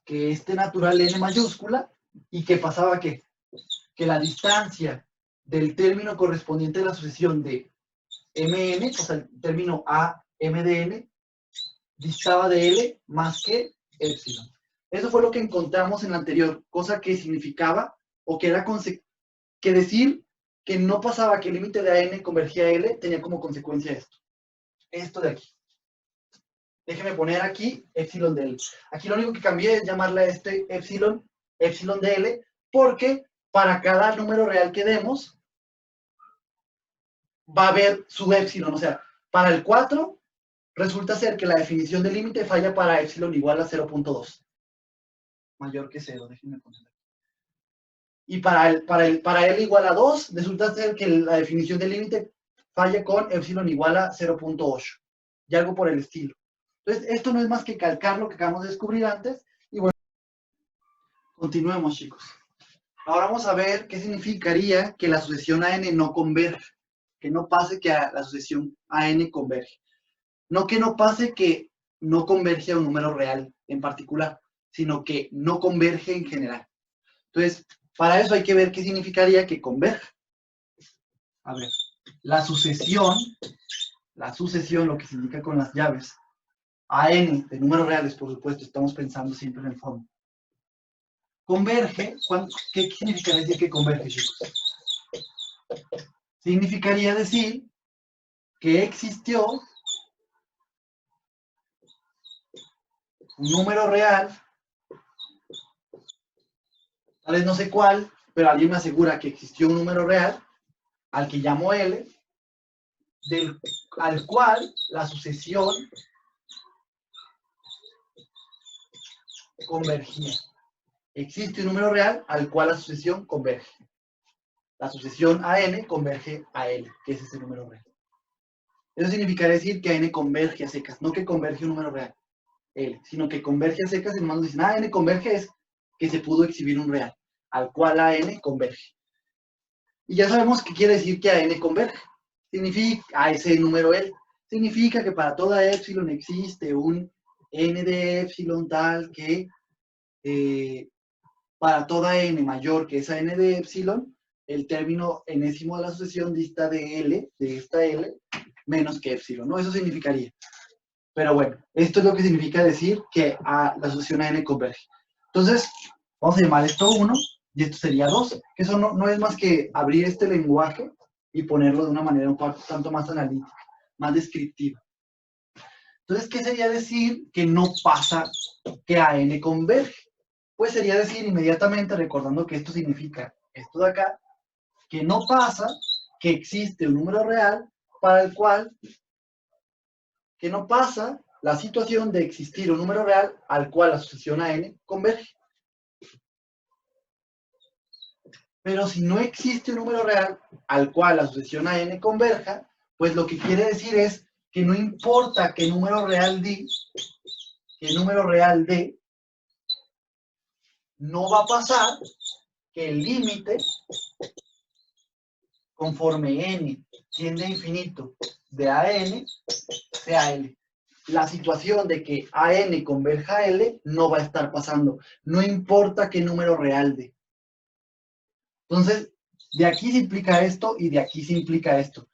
que este natural n mayúscula, y que pasaba que la distancia del término correspondiente de la sucesión de mn, o sea, el término a m de n, distaba de L más que épsilon. Eso fue lo que encontramos en la anterior, cosa que significaba, o que era que decir que no pasaba que el límite de AN convergía a L tenía como consecuencia esto. Esto de aquí. Déjenme poner aquí épsilon de L. Aquí lo único que cambié es llamarle a este épsilon de L, porque para cada número real que demos, va a haber su épsilon. O sea, para el 4, resulta ser que la definición del límite falla para épsilon igual a 0.2. Mayor que 0, déjenme poner. Y para L igual a 2, resulta ser que la definición del límite falla con épsilon igual a 0.8. Y algo por el estilo. Entonces, esto no es más que calcar lo que acabamos de descubrir antes. Y bueno, continuemos, chicos. Ahora vamos a ver qué significaría que la sucesión a n no converge. Que no pase que la sucesión a n converge. No que no pase que no converge a un número real en particular, sino que no converge en general. Entonces, para eso hay que ver qué significaría que converja. A ver, la sucesión, lo que se indica con las llaves, a n de números reales, por supuesto, estamos pensando siempre en el fondo. Converge, ¿qué significaría decir que converge, chicos? Significaría decir que existió un número real, tal vez no sé cuál, pero alguien me asegura que existió un número real, al que llamo L, al cual la sucesión convergía. Existe un número real al cual la sucesión converge. La sucesión a n converge a L, que es ese número real. Eso significa decir que a n converge a secas, no que converge un número real, L, sino que converge a secas, y nomás nos dicen, n converge es que se pudo exhibir un real, al cual a n converge. Y ya sabemos qué quiere decir que a n converge. Significa a ese número L. Significa que para toda épsilon existe un n de épsilon tal que para toda n mayor que esa n de épsilon, el término enésimo de la sucesión dista de L, de esta L, menos que épsilon, ¿no? Eso significaría. Pero bueno, esto es lo que significa decir que la sucesión a n converge. Entonces, vamos a llamar esto 1 y esto sería 2, que eso no es más que abrir este lenguaje y ponerlo de una manera un tanto más analítica, más descriptiva. Entonces, ¿qué sería decir que no pasa que a n converge? Pues sería decir inmediatamente, recordando que esto significa esto de acá, que no pasa que existe un número real para el cual, que no pasa la situación de existir un número real al cual la sucesión a n converge. Pero si no existe un número real al cual la sucesión a n converja, pues lo que quiere decir es que no importa qué número real D, no va a pasar que el límite conforme n tiende a infinito de AN sea L. La situación de que AN converja a L no va a estar pasando, no importa qué número real dé. Entonces, de aquí se implica esto y de aquí se implica esto.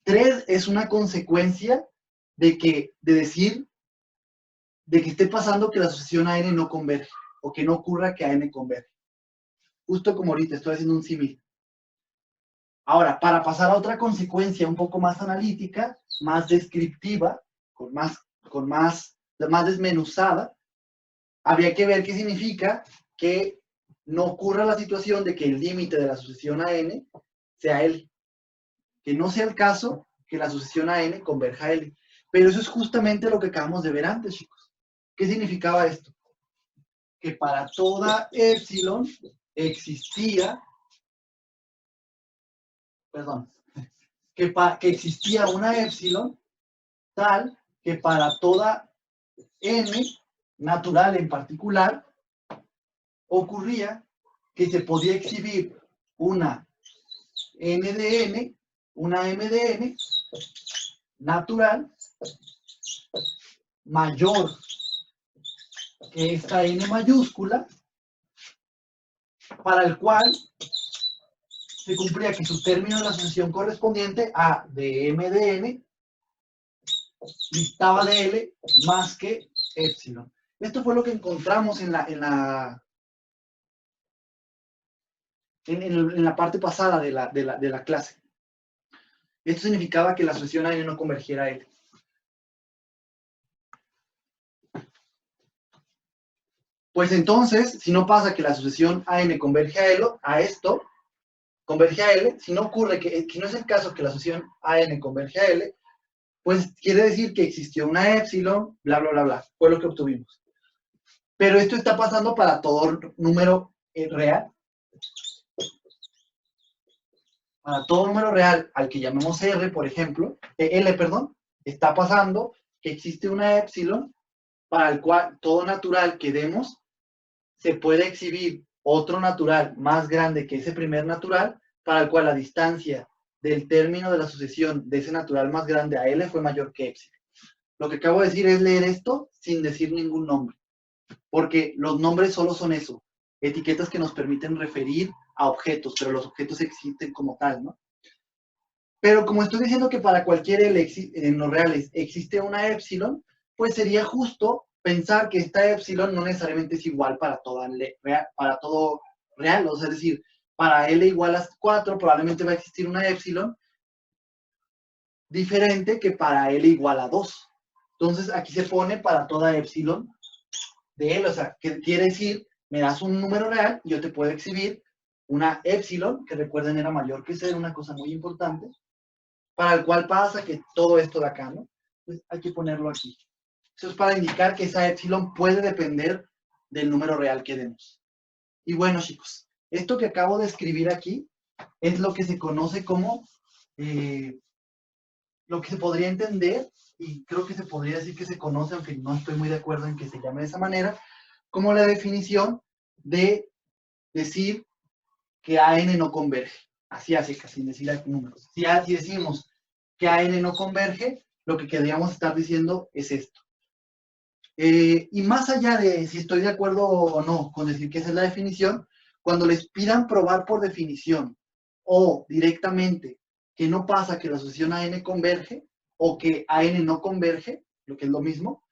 3 es una consecuencia de decir de que esté pasando que la asociación AN no converge o que no ocurra que AN converge. Justo como ahorita estoy haciendo un símil. Ahora, para pasar a otra consecuencia un poco más analítica, más descriptiva, más desmenuzada, habría que ver qué significa que no ocurra la situación de que el límite de la asociación a N sea L. Que no sea el caso que la asociación a N converja a L. Pero eso es justamente lo que acabamos de ver antes, chicos. ¿Qué significaba esto? Que para toda epsilon existía, que existía una epsilon tal que para toda n natural en particular ocurría que se podía exhibir una n de n, una m de n natural mayor que esta n mayúscula, para el cual se cumplía que su término de la asociación correspondiente a de m de n distaba de L más que epsilon. Esto fue lo que encontramos en la parte pasada de la clase. Esto significaba que la asociación a N no convergiera a L. Pues entonces, si no pasa que la asociación a N converge a esto, converge a L, si no ocurre que no es el caso que la asociación a N converge a L, pues quiere decir que existió una epsilon, bla, bla, bla, bla. Fue lo que obtuvimos. Pero esto está pasando para todo número real. Para todo número real al que llamemos R, por ejemplo, L, perdón, está pasando que existe una epsilon para el cual todo natural que demos se puede exhibir otro natural más grande que ese primer natural, para el cual la distancia del término de la sucesión de ese natural más grande a L fue mayor que epsilon. Lo que acabo de decir es leer esto sin decir ningún nombre, porque los nombres solo son eso, etiquetas que nos permiten referir a objetos, pero los objetos existen como tal, ¿no? Pero como estoy diciendo que para cualquier L en los reales existe una epsilon, pues sería justo pensar que esta epsilon no necesariamente es igual para todo real, o sea, es decir, para L igual a 4 probablemente va a existir una epsilon diferente que para L igual a 2. Entonces aquí se pone para toda epsilon de L, o sea, que quiere decir, me das un número real y yo te puedo exhibir una epsilon, que recuerden era mayor que 0, una cosa muy importante, para el cual pasa que todo esto de acá, ¿no? Entonces hay que ponerlo aquí. Eso es para indicar que esa epsilon puede depender del número real que demos. Y bueno, chicos, esto que acabo de escribir aquí es lo que se conoce como, lo que se podría entender, y creo que se podría decir que se conoce, aunque no estoy muy de acuerdo en que se llame de esa manera, como la definición de decir que AN no converge. Así hace, sin decir números. Si decimos que AN no converge, lo que queríamos estar diciendo es esto. Y más allá de si estoy de acuerdo o no con decir que esa es la definición, cuando les pidan probar por definición o directamente que no pasa que la asociación AN converge o que AN no converge, lo que es lo mismo,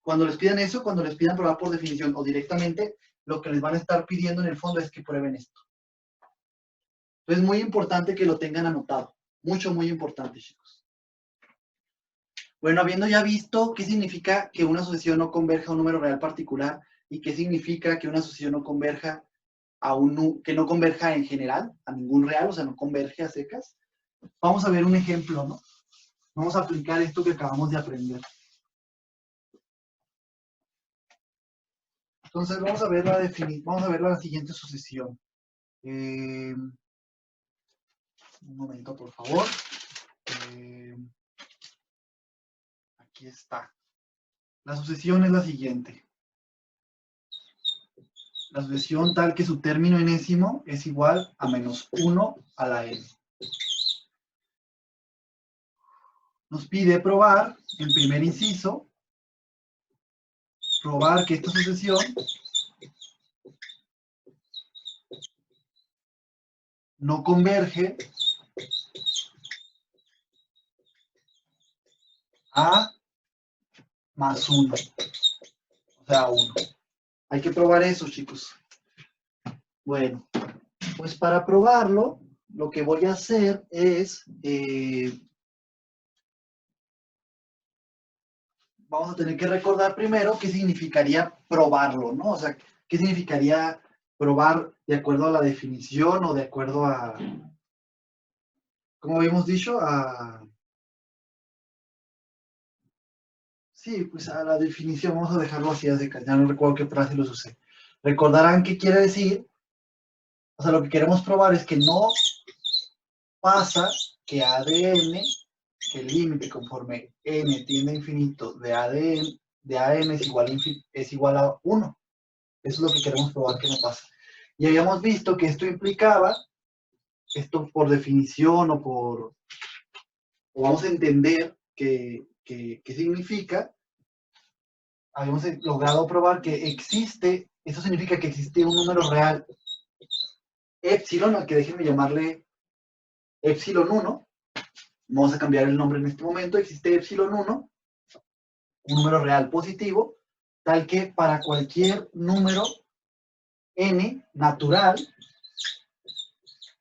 cuando les pidan eso, cuando les pidan probar por definición o directamente, lo que les van a estar pidiendo en el fondo es que prueben esto. Entonces es muy importante que lo tengan anotado. Mucho, muy importante, chicos. Bueno, habiendo ya visto qué significa que una asociación no converja a un número real particular y qué significa que una asociación no converja que no converja en general a ningún real, o sea, no converge a secas, vamos a ver un ejemplo, ¿no? Vamos a aplicar esto que acabamos de aprender. Entonces vamos a ver la siguiente sucesión. Un momento, por favor. Aquí está. La sucesión es la siguiente. La sucesión tal que su término enésimo es igual a menos 1 a la n. Nos pide probar, en primer inciso, probar que esta sucesión no converge a más 1, o sea, 1. Hay que probar eso, chicos. Bueno, pues para probarlo, lo que voy a hacer es, vamos a tener que recordar primero qué significaría probarlo, ¿no? O sea, qué significaría probar de acuerdo a la definición o de acuerdo a, como habíamos dicho, sí, pues a la definición, vamos a dejarlo así, ya no recuerdo qué frase los usé. Recordarán qué quiere decir, o sea, lo que queremos probar es que no pasa que ADN, que el límite conforme n tiende a infinito de ADN, de AN es igual a 1. Eso es lo que queremos probar que no pasa. Y habíamos visto que esto implicaba, esto por definición o vamos a entender qué significa, habíamos logrado probar que existe, eso significa que existe un número real epsilon, al que déjenme llamarle epsilon 1, vamos a cambiar el nombre en este momento, existe epsilon 1, un número real positivo, tal que para cualquier número n natural,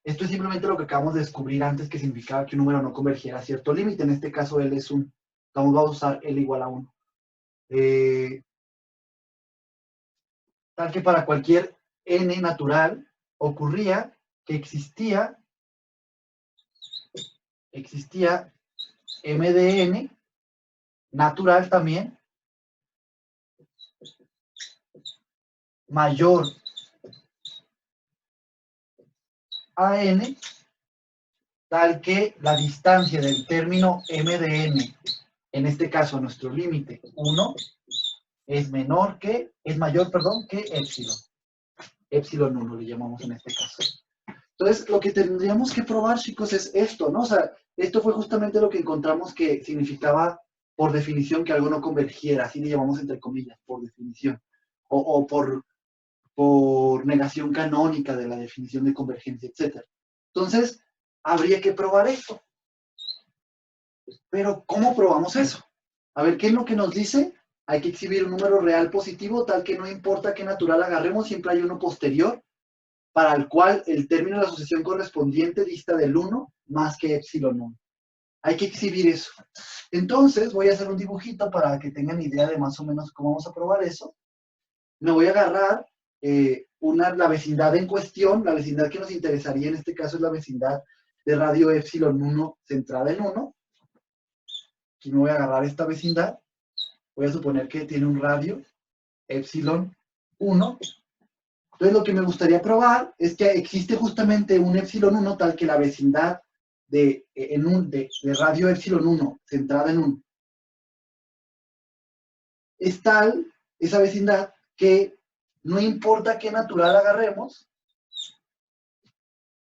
esto es simplemente lo que acabamos de descubrir antes, que significaba que un número no convergiera a cierto límite, en este caso L es 1, vamos a usar L igual a 1. Tal que para cualquier n natural ocurría que existía m de n natural también mayor a n, tal que la distancia del término m de n, en este caso nuestro límite 1, es mayor, que epsilon. Epsilon 1 le llamamos en este caso. Entonces, lo que tendríamos que probar, chicos, es esto, ¿no? O sea, esto fue justamente lo que encontramos que significaba, por definición, que algo no convergiera, así le llamamos entre comillas, por definición, o por negación canónica de la definición de convergencia, etc. Entonces, habría que probar esto. Pero, ¿cómo probamos eso? A ver, ¿qué es lo que nos dice? Hay que exhibir un número real positivo, tal que no importa qué natural agarremos, siempre hay uno posterior, para el cual el término de la sucesión correspondiente dista del 1 más que epsilon 1. Hay que exhibir eso. Entonces, voy a hacer un dibujito para que tengan idea de más o menos cómo vamos a probar eso. Me voy a agarrar la vecindad en cuestión, la vecindad que nos interesaría en este caso es la vecindad de radio epsilon 1 centrada en 1. Aquí me voy a agarrar esta vecindad. Voy a suponer que tiene un radio epsilon 1. Entonces, lo que me gustaría probar es que existe justamente un epsilon 1 tal que la vecindad de radio epsilon 1 centrada en 1 es tal, esa vecindad, que no importa qué natural agarremos,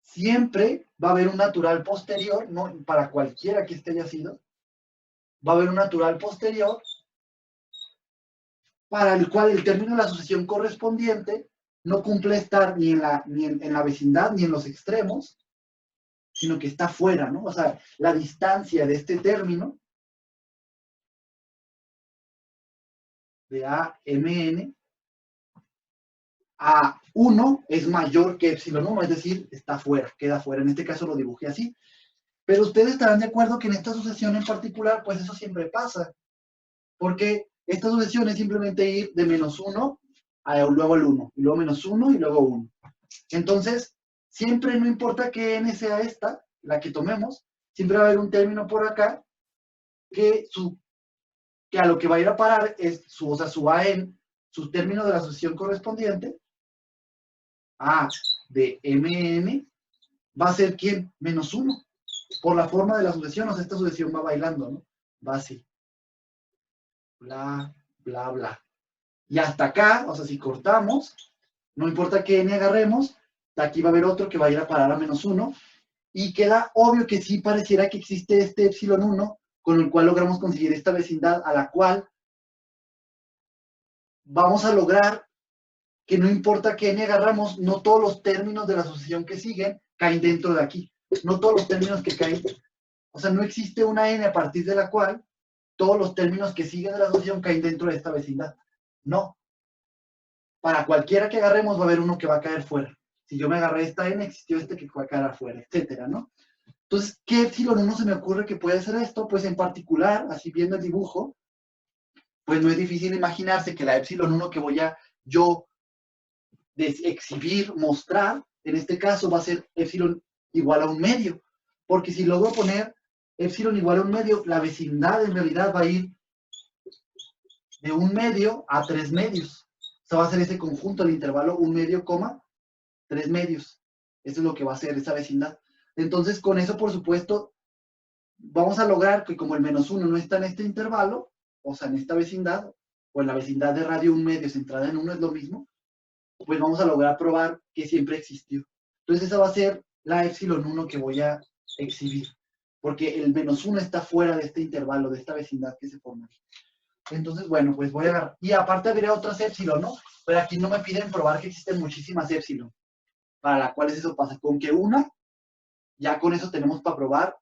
siempre va a haber un natural posterior, no, para cualquiera que este haya sido, va a haber un natural posterior para el cual el término de la sucesión correspondiente no cumple estar ni en la vecindad ni en los extremos, sino que está fuera, ¿no? O sea, la distancia de este término de AMN a 1 es mayor que epsilon 1, es decir, está fuera, queda fuera. En este caso lo dibujé así. Pero ustedes estarán de acuerdo que en esta sucesión en particular, pues eso siempre pasa. Porque esta sucesión es simplemente ir de menos 1 a luego el 1, y luego menos 1 y luego 1. Entonces, siempre, no importa que n sea esta, la que tomemos, siempre va a haber un término por acá que a lo que va a ir a parar es su AN, su término de la sucesión correspondiente, A de MN, va a ser ¿quién? Menos 1. Por la forma de la sucesión, o sea, esta sucesión va bailando, ¿no? Va así. bla, bla, bla. Y hasta acá, o sea, si cortamos, no importa qué n agarremos, de aquí va a haber otro que va a ir a parar a -1, y queda obvio que sí pareciera que existe este epsilon 1, con el cual logramos conseguir esta vecindad, a la cual vamos a lograr que no importa qué n agarramos, no todos los términos de la asociación que siguen caen dentro de aquí. No todos los términos que caen, o sea, no existe una n a partir de la cual todos los términos que siguen de la asociación caen dentro de esta vecindad. No. Para cualquiera que agarremos va a haber uno que va a caer fuera. Si yo me agarré esta n, existió este que va a caer afuera, etcétera, ¿no? Entonces, ¿qué epsilon 1 se me ocurre que puede ser esto? Pues en particular, así viendo el dibujo, pues no es difícil imaginarse que la epsilon 1 que voy a yo exhibir, mostrar, en este caso va a ser epsilon igual a 1/2, porque si logro poner epsilon igual a 1/2, la vecindad en realidad va a ir de 1/2 a 3/2. O sea, va a ser ese conjunto, el intervalo 1/2, 3/2. Eso es lo que va a ser esa vecindad. Entonces, con eso, por supuesto, vamos a lograr que como el -1 no está en este intervalo, o sea, en esta vecindad, o en la vecindad de radio 1/2 centrada en 1 es lo mismo, pues vamos a lograr probar que siempre existió. Entonces esa va a ser la epsilon 1 que voy a exhibir, porque el -1 está fuera de este intervalo, de esta vecindad que se forma. Entonces, bueno, pues voy a agarrar. Y aparte habría otras epsilon, ¿no? Pero aquí no me piden probar que existen muchísimas epsilon, para las cuales eso pasa. Con que una, ya con eso tenemos para probar,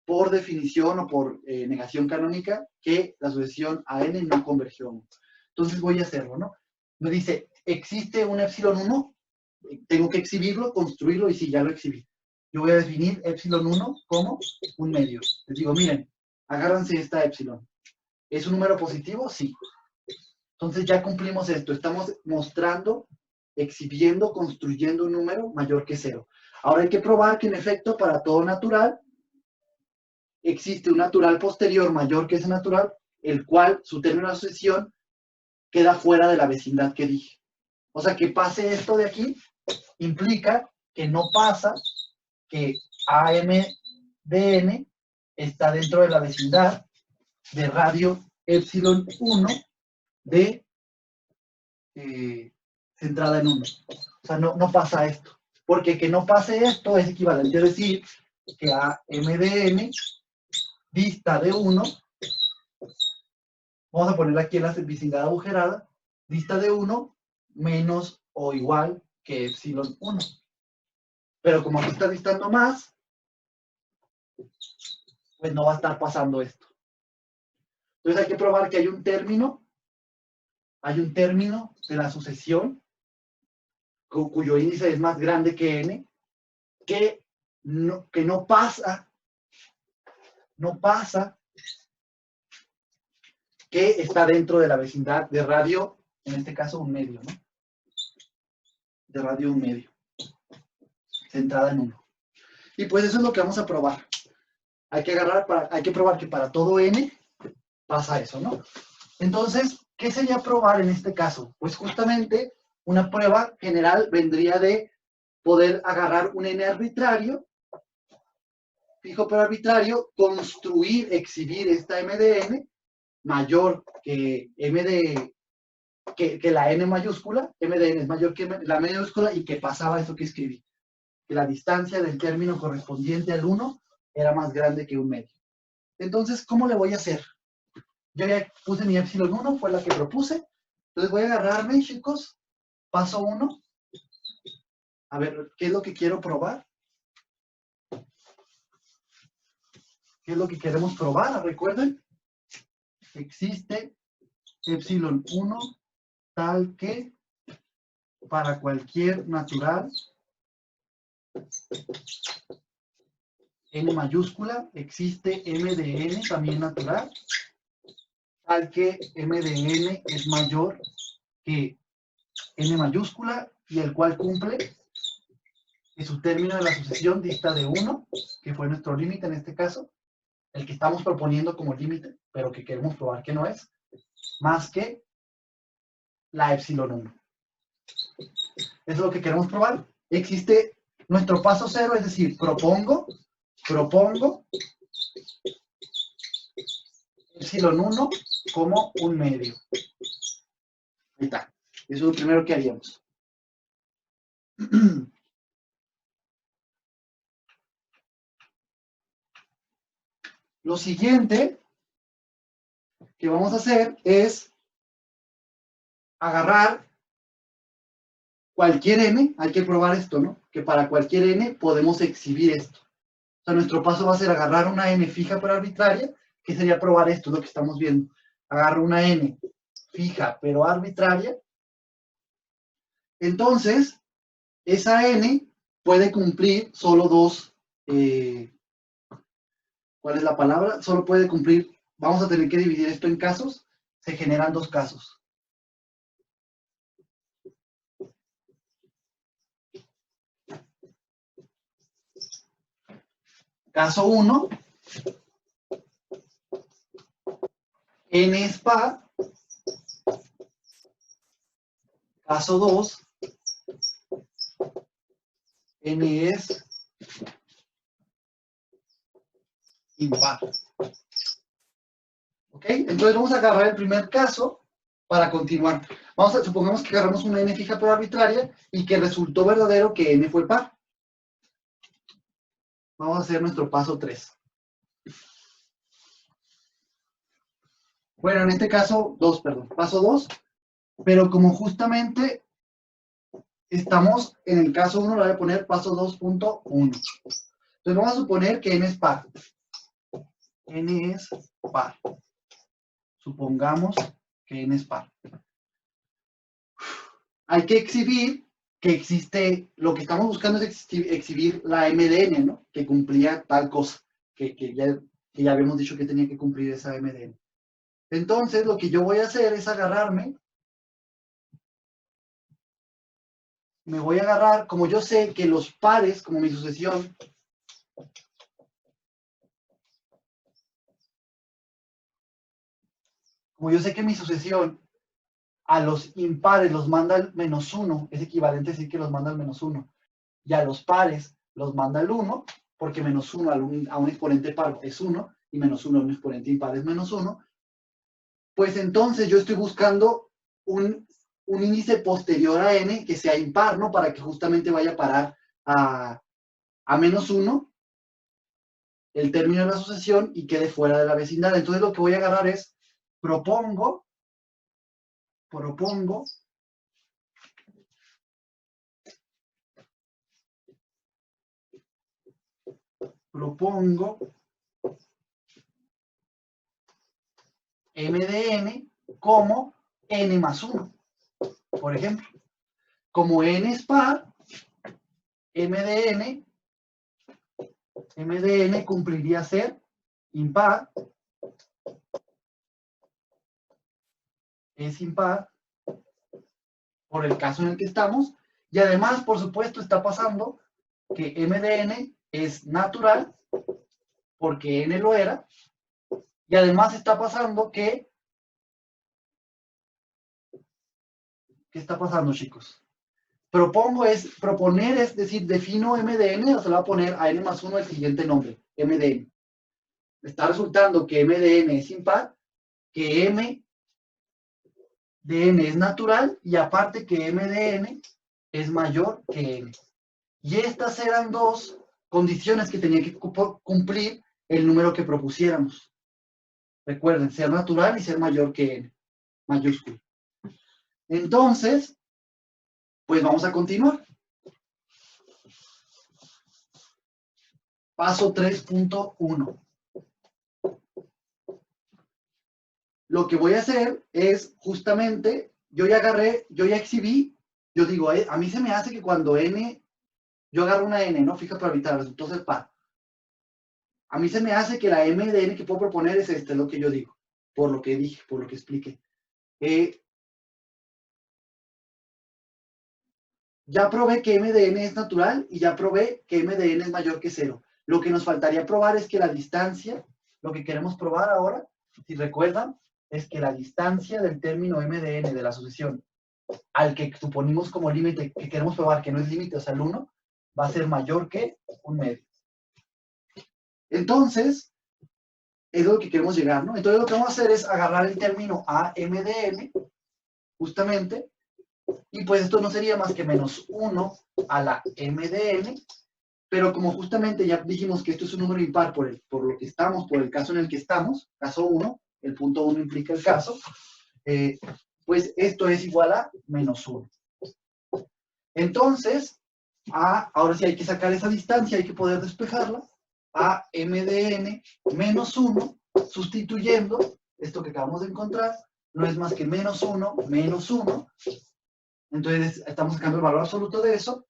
por definición o por negación canónica, que la sucesión a n no convergió a 1. Entonces voy a hacerlo, ¿no? Me dice, ¿existe un epsilon 1? Tengo que exhibirlo, construirlo, y sí, ya lo exhibí. Yo voy a definir epsilon 1 como 1/2. Les digo, miren, agárrense esta epsilon. ¿Es un número positivo? Sí. Entonces ya cumplimos esto. Estamos mostrando, exhibiendo, construyendo un número mayor que 0. Ahora hay que probar que en efecto para todo natural existe un natural posterior mayor que ese natural, el cual su término de asociación queda fuera de la vecindad que dije. O sea, que pase esto de aquí implica que no pasa que AM de n está dentro de la vecindad de radio epsilon 1 de centrada en 1. O sea, no pasa esto. Porque que no pase esto es equivalente a decir que AM de n dista de 1, vamos a poner aquí en la vecindad agujerada, dista de 1 menos o igual que epsilon 1. Pero como aquí está distando más, pues no va a estar pasando esto. Entonces hay que probar que hay un término de la sucesión cuyo índice es más grande que n, que no pasa, que está dentro de la vecindad de radio, en este caso 1/2, ¿no? De radio 1/2, centrada en 1. Y pues eso es lo que vamos a probar. Hay que probar que para todo n pasa eso, ¿no? Entonces, ¿qué sería probar en este caso? Pues justamente una prueba general vendría de poder agarrar un n arbitrario, fijo pero arbitrario, construir, exhibir esta m de n mayor que m de que la n mayúscula, m de n es mayor que la mayúscula, y que pasaba eso que escribí, que la distancia del término correspondiente al 1 era más grande que 1/2. Entonces, ¿cómo le voy a hacer? Yo ya puse mi epsilon 1, fue la que propuse. Entonces voy a agarrarme, chicos, paso 1. A ver, ¿qué es lo que quiero probar? ¿Qué es lo que queremos probar? Recuerden, existe epsilon 1 tal que para cualquier natural n mayúscula existe m de n también natural, tal que m de n es mayor que n mayúscula, y el cual cumple que su término de la sucesión dista de 1, que fue nuestro límite en este caso, el que estamos proponiendo como límite, pero que queremos probar que no es, más que la epsilon 1. Eso es lo que queremos probar. Existe nuestro paso 0, es decir, propongo epsilon 1 como un medio. Ahí está. Eso es lo primero que haríamos. Lo siguiente que vamos a hacer es agarrar cualquier n, hay que probar esto, ¿no? Que para cualquier n podemos exhibir esto. O sea, nuestro paso va a ser agarrar una n fija pero arbitraria, que sería probar esto, lo que estamos viendo. Agarro una n fija pero arbitraria. Entonces, esa n puede cumplir solo dos, ¿cuál es la palabra? Solo puede cumplir, vamos a tener que dividir esto en casos, se generan dos casos. Caso 1, n es par. Caso 2, n es impar. ¿Ok? Entonces vamos a agarrar el primer caso para continuar. Supongamos que agarramos una n fija pero arbitraria y que resultó verdadero que n fue par. Vamos a hacer nuestro paso 3. Bueno, en este caso, paso 2, pero como justamente estamos en el caso 1, le voy a poner paso 2.1. Entonces vamos a suponer que n es par. N es par. Supongamos que n es par. Hay que exhibir que existe, lo que estamos buscando es exhibir la m de n, ¿no? Que cumplía tal cosa, que ya habíamos dicho que tenía que cumplir esa m de n. Entonces, lo que yo voy a hacer es agarrarme, me voy a agarrar, como yo sé que los pares, como mi sucesión, como yo sé que mi sucesión a los impares los manda al -1, es equivalente a decir que los manda al -1, y a los pares los manda al 1, porque -1 a un exponente par es 1, y -1 a un exponente impar es -1, pues entonces yo estoy buscando un índice posterior a n que sea impar, ¿no? Para que justamente vaya a parar a -1 el término de la sucesión y quede fuera de la vecindad. Entonces lo que voy a agarrar es, propongo m de n como n más 1, por ejemplo. Como n es par, m de n cumpliría ser impar, es impar, por el caso en el que estamos, y además, por supuesto, está pasando que m de n es natural, porque n lo era, y además está pasando que, ¿qué está pasando, chicos? Proponer es decir, defino m de n, o se lo voy a poner a n más 1 el siguiente nombre, m de n. Está resultando que m de n es impar, que m de n es natural, y aparte que m de n es mayor que n. Y estas eran dos condiciones que tenía que cumplir el número que propusiéramos. Recuerden, ser natural y ser mayor que n, mayúsculo. Entonces, pues vamos a continuar. Paso 3.1. Lo que voy a hacer es justamente, yo ya exhibí, yo digo, a mí se me hace que cuando n, yo agarro una n, ¿no? Fija para evitar, resultó ser par. A mí se me hace que la m de n que puedo proponer es es lo que yo digo, por lo que dije, por lo que expliqué. Ya probé que m de n es natural y ya probé que m de n es mayor que 0. Lo que nos faltaría probar es que la distancia, lo que queremos probar ahora, si recuerdan, es que la distancia del término m de n de la sucesión al que suponimos como límite, que queremos probar que no es límite, o sea, el 1, va a ser mayor que un medio. Entonces, es lo que queremos llegar, ¿no? Entonces lo que vamos a hacer es agarrar el término a m de n, justamente, y pues esto no sería más que menos 1 a la m de n, pero como justamente ya dijimos que esto es un número impar por lo que estamos, por el caso en el que estamos, caso 1, el punto 1 implica el caso, pues esto es igual a menos 1. Entonces, ahora sí hay que sacar esa distancia, hay que poder despejarla, a m de n menos 1, sustituyendo esto que acabamos de encontrar, no es más que menos 1, menos 1. Entonces, estamos sacando el valor absoluto de eso,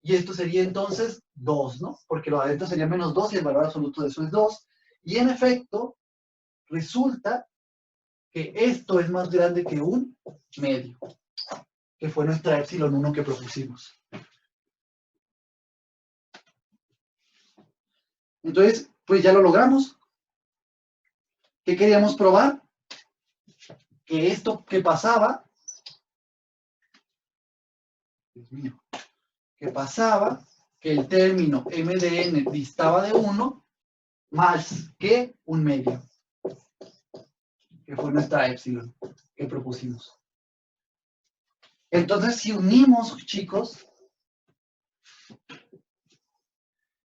y esto sería entonces 2, ¿no? Porque lo de adentro sería menos 2 y el valor absoluto de eso es 2. Y en efecto, resulta que esto es más grande que un medio, que fue nuestra epsilon 1 que propusimos. Entonces, pues ya lo logramos. ¿Qué queríamos probar? Que esto que pasaba, Dios mío, que el término m de n distaba de 1 más que un medio, que fue nuestra epsilon que propusimos. Entonces, si unimos, chicos,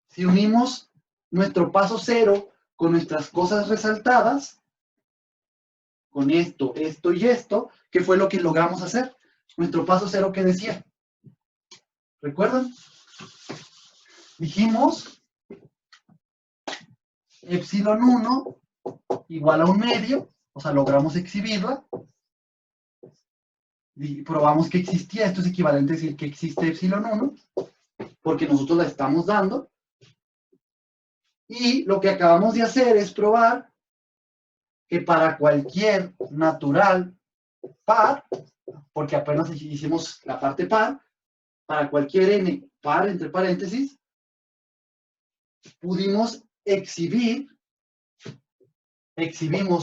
si unimos nuestro paso cero con nuestras cosas resaltadas, con esto, esto y esto, ¿qué fue lo que logramos hacer? Nuestro paso cero, ¿qué decía? ¿Recuerdan? Dijimos epsilon 1 igual a un medio, o sea, logramos exhibirla, y probamos que existía, esto es equivalente a decir que existe epsilon 1, porque nosotros la estamos dando, y lo que acabamos de hacer es probar que para cualquier natural par, porque apenas hicimos la parte par, para cualquier n par, entre paréntesis, pudimos exhibimos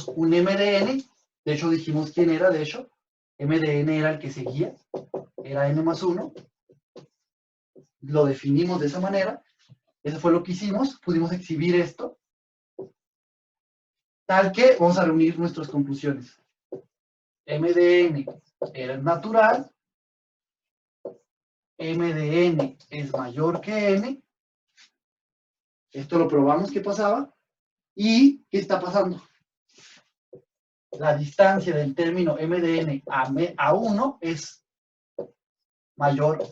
un m de n, de hecho dijimos quién era, de hecho, m de n era el que seguía, era n más 1, lo definimos de esa manera, eso fue lo que hicimos, pudimos exhibir esto, tal que vamos a reunir nuestras conclusiones. M de n era natural, M de n es mayor que n, esto lo probamos que pasaba, y ¿qué está pasando? La distancia del término m de n a 1 es mayor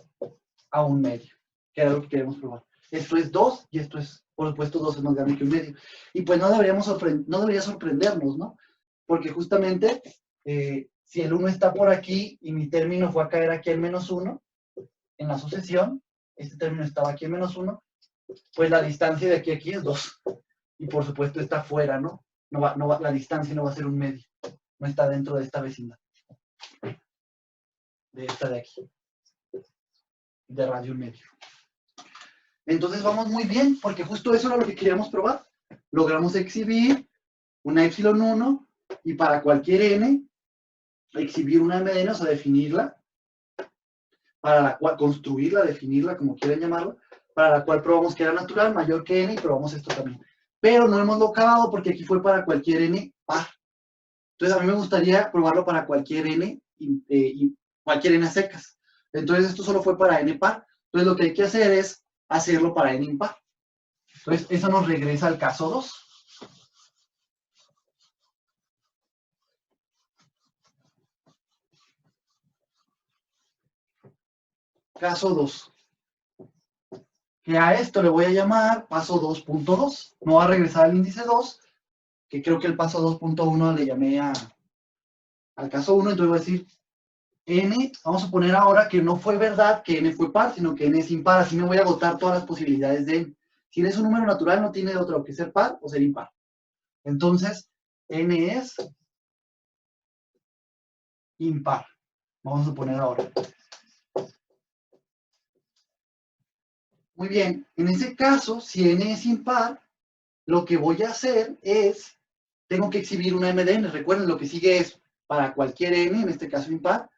a un medio, que era lo que queremos probar. Esto es 2 y esto es, por supuesto, 2 es más grande que un medio. Y pues no debería sorprendernos, ¿no? Porque justamente, si el 1 está por aquí y mi término fue a caer aquí en menos 1, en la sucesión, este término estaba aquí en menos 1, pues la distancia de aquí a aquí es 2. Y por supuesto está fuera, ¿no? La distancia no va a ser un medio. No está dentro de esta vecindad. De esta de aquí. De radio un medio. Entonces vamos muy bien, porque justo eso era lo que queríamos probar. Logramos exhibir una epsilon 1 y para cualquier n, exhibir una m de n, o sea, definirla, para la cual, construirla, definirla, como quieran llamarlo, para la cual probamos que era natural, mayor que n, y probamos esto también. Pero no hemos lo acabado porque aquí fue para cualquier n par. Entonces a mí me gustaría probarlo para cualquier n, cualquier n a secas. Entonces esto solo fue para n par. Entonces lo que hay que hacer es hacerlo para n impar. Entonces eso nos regresa al caso 2. Caso 2. Que a esto le voy a llamar paso 2.2. No va a regresar al índice 2, que creo que el paso 2.1 le llamé al caso 1, entonces voy a decir n, vamos a poner ahora que no fue verdad que n fue par, sino que n es impar, así me voy a agotar todas las posibilidades de n. Si n es un número natural, no tiene otro que ser par o ser impar. Entonces, n es impar. Vamos a poner ahora. Muy bien, en ese caso, si n es impar, lo que voy a hacer es, tengo que exhibir una m de n. Recuerden, lo que sigue es, para cualquier n, en este caso impar,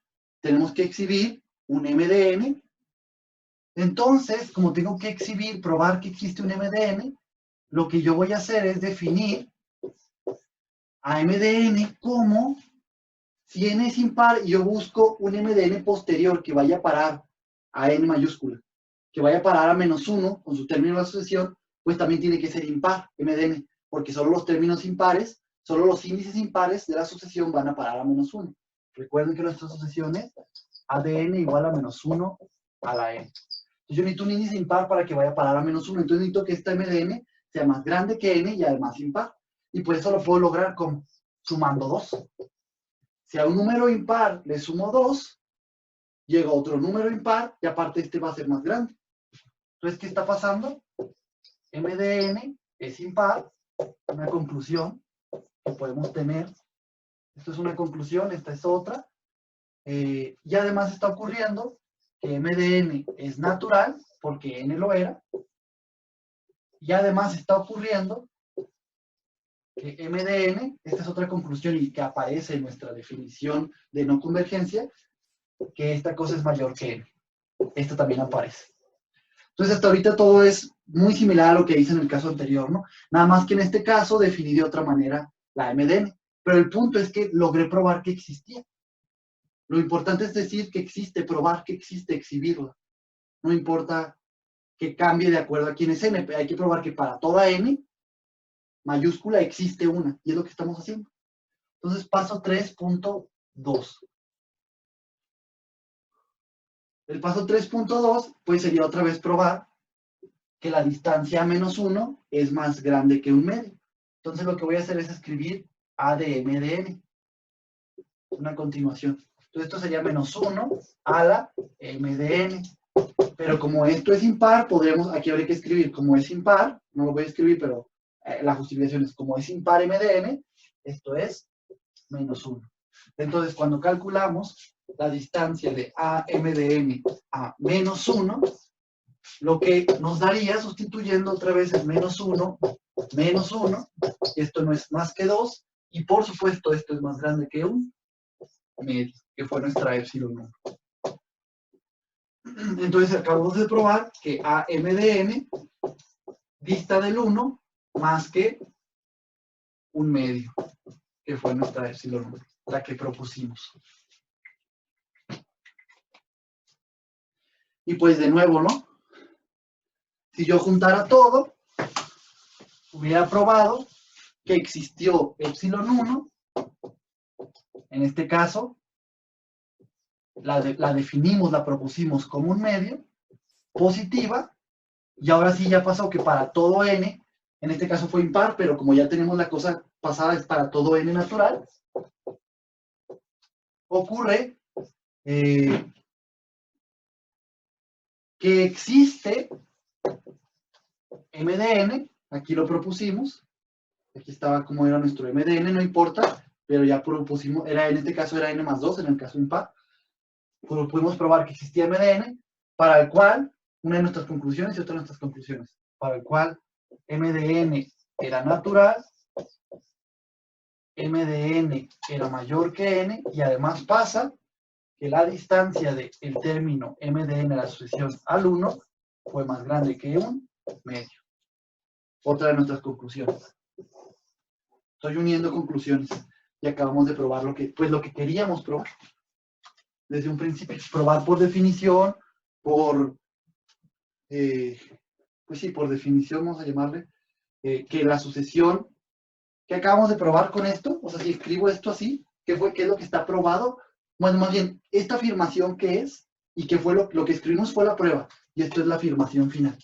tenemos que exhibir un m de n. Entonces, como tengo que exhibir, probar que existe un m de n, lo que yo voy a hacer es definir a m de n como si n es impar y yo busco un m de n posterior que vaya a parar a n mayúscula, que vaya a parar a -1 con su término de asociación, pues también tiene que ser impar, m de n, porque solo los términos impares, solo los índices impares de la sucesión van a parar a -1. Recuerden que nuestra sucesión es a de n igual a -1 a la n. Entonces yo necesito un índice impar para que vaya a parar a -1, entonces necesito que esta m de n sea más grande que n y además impar. Y pues eso lo puedo lograr con sumando 2. Si a un número impar le sumo 2, llega otro número impar y aparte este va a ser más grande. Entonces, ¿qué está pasando? M de n es impar, una conclusión que podemos tener. Esto es una conclusión, esta es otra. Y además está ocurriendo que M de n es natural, porque n lo era. Y además está ocurriendo que M de n, esta es otra conclusión y que aparece en nuestra definición de no convergencia, que esta cosa es mayor que n. Esta también aparece. Entonces, hasta ahorita todo es muy similar a lo que hice en el caso anterior, ¿no? Nada más que en este caso definí de otra manera la M de n. Pero el punto es que logré probar que existía. Lo importante es decir que existe, probar que existe, exhibirla. No importa que cambie de acuerdo a quién es n, hay que probar que para toda n mayúscula existe una, y es lo que estamos haciendo. Entonces, paso 3.2. El paso 3.2, pues sería otra vez probar que la distancia a -1 es más grande que un medio. Entonces lo que voy a hacer es escribir a de m de n. Una continuación. Entonces esto sería -1 a la m de n. Pero como esto es impar, podremos, aquí habría que escribir, como es impar, no lo voy a escribir, pero la justificación es, como es impar m de n, esto es -1. Entonces cuando calculamos la distancia de a m de n a -1, lo que nos daría, sustituyendo otra vez el -1, y esto no es más que 2, y por supuesto esto es más grande que un medio, que fue nuestra epsilon 1. Entonces acabamos de probar que a m de n dista del 1 más que un medio, que fue nuestra epsilon 1, la que propusimos. Y pues de nuevo, ¿no? Si yo juntara todo, hubiera probado que existió epsilon 1, en este caso, la definimos, la propusimos como un medio, positiva, y ahora sí ya pasó que para todo n, en este caso fue impar, pero como ya tenemos la cosa pasada, es para todo n natural, ocurre que existe m de n, aquí lo propusimos, aquí estaba como era nuestro m de n, no importa, pero ya propusimos, en este caso era n más 2, en el caso impar, pero pudimos probar que existía m de n, para el cual, una de nuestras conclusiones y otra de nuestras conclusiones, para el cual m de n era natural, m de n era mayor que n, y además pasa que la distancia del término m de n a la sucesión al 1 fue más grande que un medio. Otra de nuestras conclusiones. Estoy uniendo conclusiones y acabamos de probar lo que queríamos probar. Desde un principio, probar por definición, por definición, vamos a llamarle, que la sucesión que acabamos de probar con esto, o sea, si escribo esto así, ¿qué es lo que está probado? Bueno, más bien, esta afirmación ¿qué es? Y qué fue lo que escribimos fue la prueba, y esto es la afirmación final.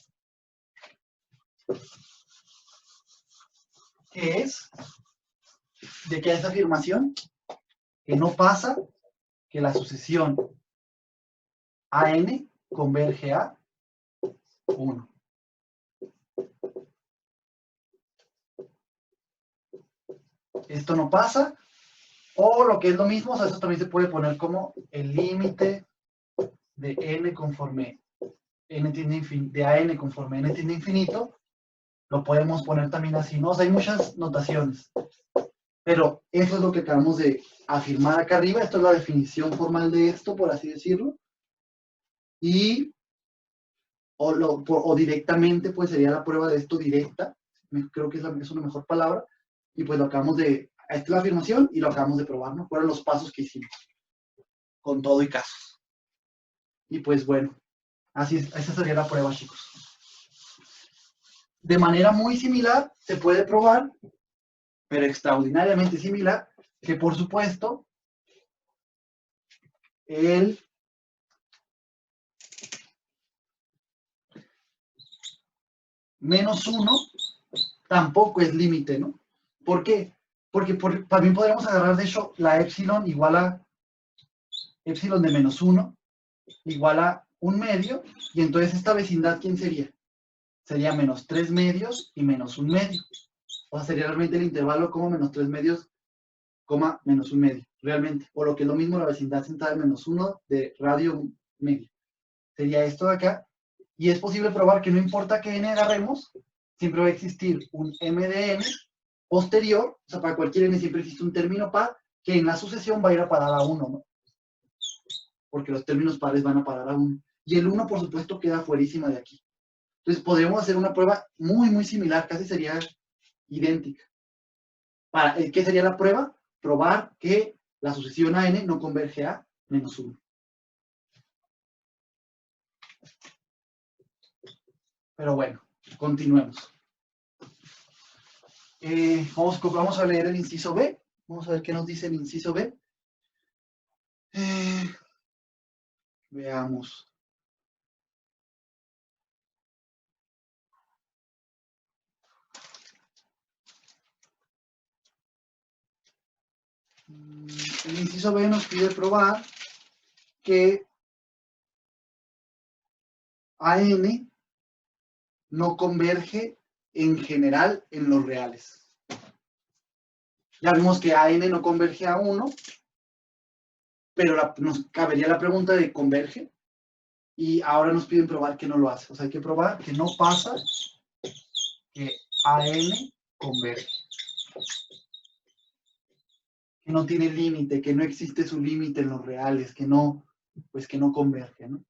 ¿Qué es? ¿De qué es esa afirmación? Que no pasa que la sucesión AN converge a 1. Esto no pasa, o lo que es lo mismo, o sea, eso también se puede poner como el límite de n conforme n tiende de AN conforme n tiende a infinito, lo podemos poner también así, ¿no? O sea, hay muchas notaciones, pero eso es lo que acabamos de afirmar acá arriba, esto es la definición formal de esto, por así decirlo, y o directamente, pues sería la prueba de esto directa, creo que es una mejor palabra, y pues lo acabamos de esta es la afirmación y lo acabamos de probar, ¿no? Fueron los pasos que hicimos, con todo y casos. Y pues bueno, así es, esa sería la prueba, chicos. De manera muy similar, se puede probar, pero extraordinariamente similar, que por supuesto, el -1 tampoco es límite, ¿no? ¿Por qué? Porque también podríamos agarrar, de hecho, la épsilon igual a épsilon de -1 igual a 1/2, y entonces esta vecindad, ¿quién sería? Sería -3 medios y -1 medio. O sea, sería realmente el intervalo como -3 medios, -1 medio, realmente. O lo que es lo mismo, la vecindad central de -1 de radio medio. Sería esto de acá. Y es posible probar que no importa qué n agarremos, siempre va a existir un m de n posterior, o sea, para cualquier n siempre existe un término par que en la sucesión va a ir a parar a 1, ¿no? Porque los términos pares van a parar a 1. Y el 1, por supuesto, queda fuerísima de aquí. Entonces, podríamos hacer una prueba muy, muy similar, casi sería idéntica. ¿Qué sería la prueba? Probar que la sucesión a n no converge a -1. Pero bueno, continuemos. Vamos a leer el inciso B. Vamos a ver qué nos dice el inciso B. Veamos. El inciso B nos pide probar que AN no converge en general en los reales. Ya vimos que AN no converge a 1, pero nos cabería la pregunta de ¿converge? Y ahora nos piden probar que no lo hace. O sea, hay que probar que no pasa que AN converge. Que no tiene límite, que no existe su límite en los reales, que no converge, ¿no?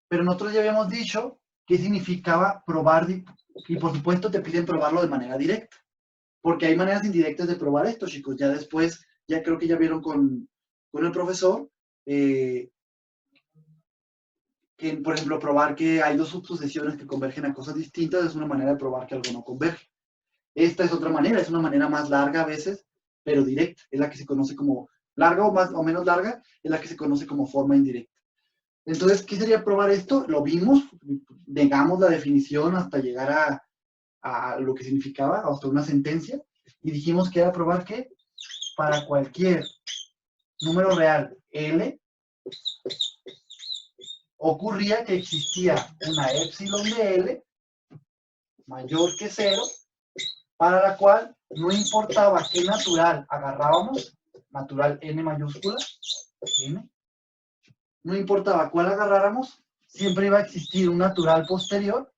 Pero nosotros ya habíamos dicho qué significaba probar, y por supuesto te piden probarlo de manera directa, porque hay maneras indirectas de probar esto, chicos. Ya después, ya creo que ya vieron con el profesor, que, por ejemplo, probar que hay dos subsucesiones que convergen a cosas distintas es una manera de probar que algo no converge. Esta es otra manera, es una manera más larga a veces, pero directa. Es la que se conoce como larga o más o menos larga, es la que se conoce como forma indirecta. Entonces, ¿qué sería probar esto? Lo vimos, negamos la definición hasta llegar a lo que significaba, hasta una sentencia, y dijimos que era probar que para cualquier número real L, ocurría que existía una épsilon de L mayor que 0, para la cual no importaba qué natural agarrábamos, natural n mayúscula, n, no importaba cuál agarráramos, siempre iba a existir un natural posterior,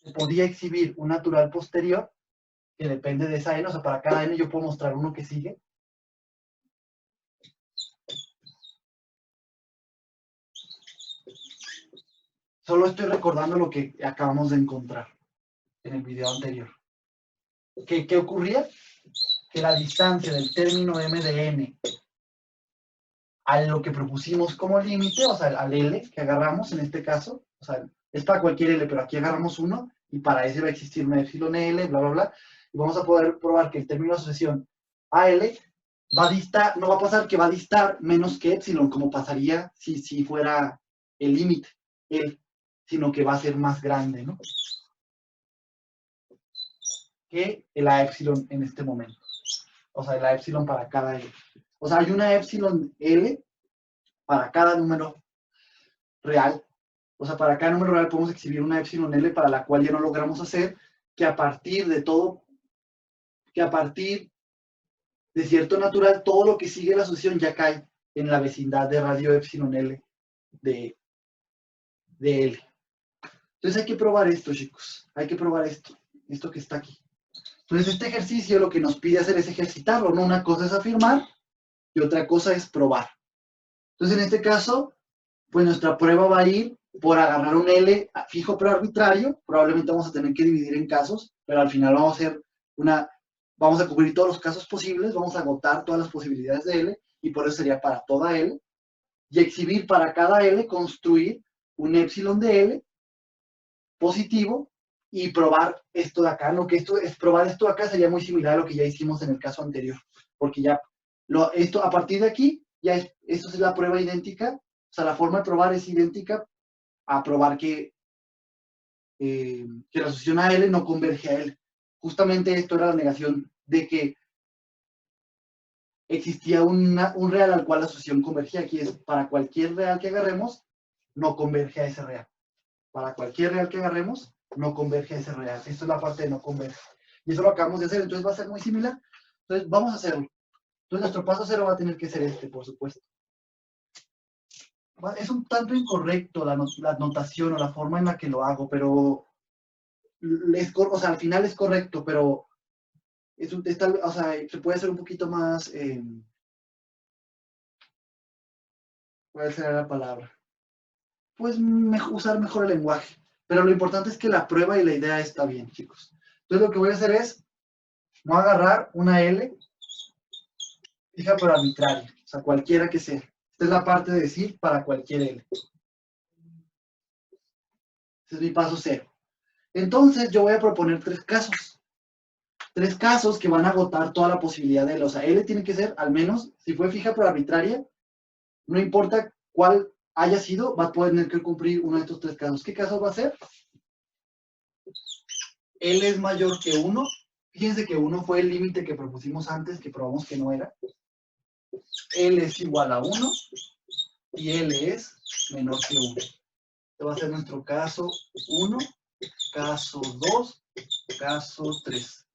se podía exhibir un natural posterior que depende de esa n, o sea, para cada n yo puedo mostrar uno que sigue. Solo estoy recordando lo que acabamos de encontrar en el video anterior. ¿Qué ocurría? Que la distancia del término m de n a lo que propusimos como límite, o sea, al L que agarramos en este caso, o sea, es para cualquier L, pero aquí agarramos uno, y para ese va a existir una epsilon L, bla, bla, bla, y vamos a poder probar que el término de asociación AL va a distar, no va a pasar que va a distar menos que epsilon, como pasaría si fuera el límite, sino que va a ser más grande, ¿no? Que la epsilon en este momento. O sea, la epsilon para cada L. O sea, hay una epsilon L para cada número real. O sea, para cada número real podemos exhibir una epsilon L para la cual ya no logramos hacer que a partir de todo, que a partir de cierto natural, todo lo que sigue la asociación ya cae en la vecindad de radio epsilon L de L. Entonces hay que probar esto, chicos. Hay que probar esto que está aquí. Entonces este ejercicio lo que nos pide hacer es ejercitarlo, ¿no? Una cosa es afirmar y otra cosa es probar. Entonces en este caso, pues nuestra prueba va a ir por agarrar un L fijo pero arbitrario. Probablemente vamos a tener que dividir en casos, pero al final vamos vamos a cubrir todos los casos posibles, vamos a agotar todas las posibilidades de L, y por eso sería para toda L, y exhibir para cada L, construir un épsilon de L positivo, y probar esto de acá, ¿no? Que probar esto de acá sería muy similar a lo que ya hicimos en el caso anterior, porque ya, esto a partir de aquí, ya esto es la prueba idéntica, o sea, la forma de probar es idéntica a probar que la asociación a L no converge a L. Justamente esto era la negación de que existía un real al cual la asociación convergía. Aquí es, para cualquier real que agarremos, no converge a ese real. Para cualquier real que agarremos, no converge a ese real. Esto es la parte de no converge. Y eso lo acabamos de hacer, entonces va a ser muy similar. Entonces vamos a hacerlo. Entonces nuestro paso cero va a tener que ser este, por supuesto. Es un tanto incorrecto la notación o la forma en la que lo hago, pero o sea, al final es correcto, pero o sea, se puede hacer un poquito más, ¿cuál será la palabra? Pues usar mejor el lenguaje. Pero lo importante es que la prueba y la idea está bien, chicos. Entonces lo que voy a hacer es, no agarrar una L fija pero arbitraria, o sea, cualquiera que sea. Esta es la parte de decir para cualquier L. Ese es mi paso cero. Entonces yo voy a proponer tres casos. Tres casos que van a agotar toda la posibilidad de L. O sea, L tiene que ser, al menos, si fue fija pero arbitraria, no importa cuál haya sido, va a tener que cumplir uno de estos tres casos. ¿Qué caso va a ser? L es mayor que 1. Fíjense que 1 fue el límite que propusimos antes, que probamos que no era. L es igual a 1 y L es menor que 1. Este va a ser nuestro caso 1, caso 2, caso 3.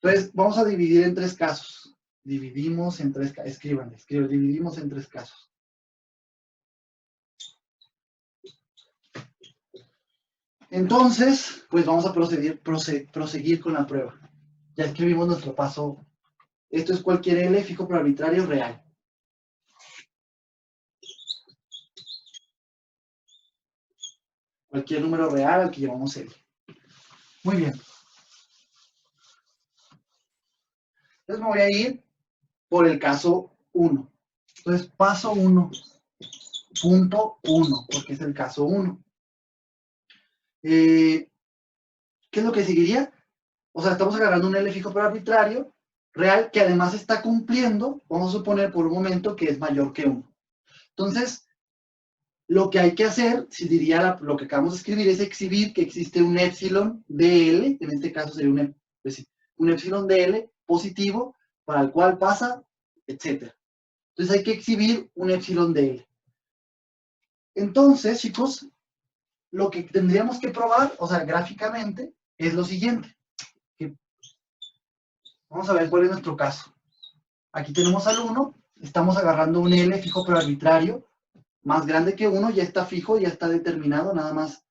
Entonces, vamos a dividir en tres casos. Dividimos en tres casos. Escriban, dividimos en tres casos. Entonces, pues vamos a proseguir con la prueba. Ya escribimos nuestro paso. Esto es cualquier L fijo pero arbitrario real. Cualquier número real al que llamamos L. Muy bien. Entonces me voy a ir por el caso 1. Entonces, paso 1, punto 1, porque es el caso 1. ¿Qué es lo que seguiría? O sea, estamos agarrando un L fijo pero arbitrario real que además está cumpliendo, vamos a suponer por un momento que es mayor que 1. Entonces, lo que hay que hacer, si diría lo que acabamos de escribir, es exhibir que existe un épsilon de L, en este caso sería un épsilon de L positivo, para el cual pasa, etc. Entonces hay que exhibir un épsilon de L. Entonces, chicos, lo que tendríamos que probar, o sea, gráficamente, es lo siguiente. Vamos a ver cuál es nuestro caso. Aquí tenemos al 1, estamos agarrando un L fijo pero arbitrario, más grande que 1, ya está fijo, ya está determinado, nada más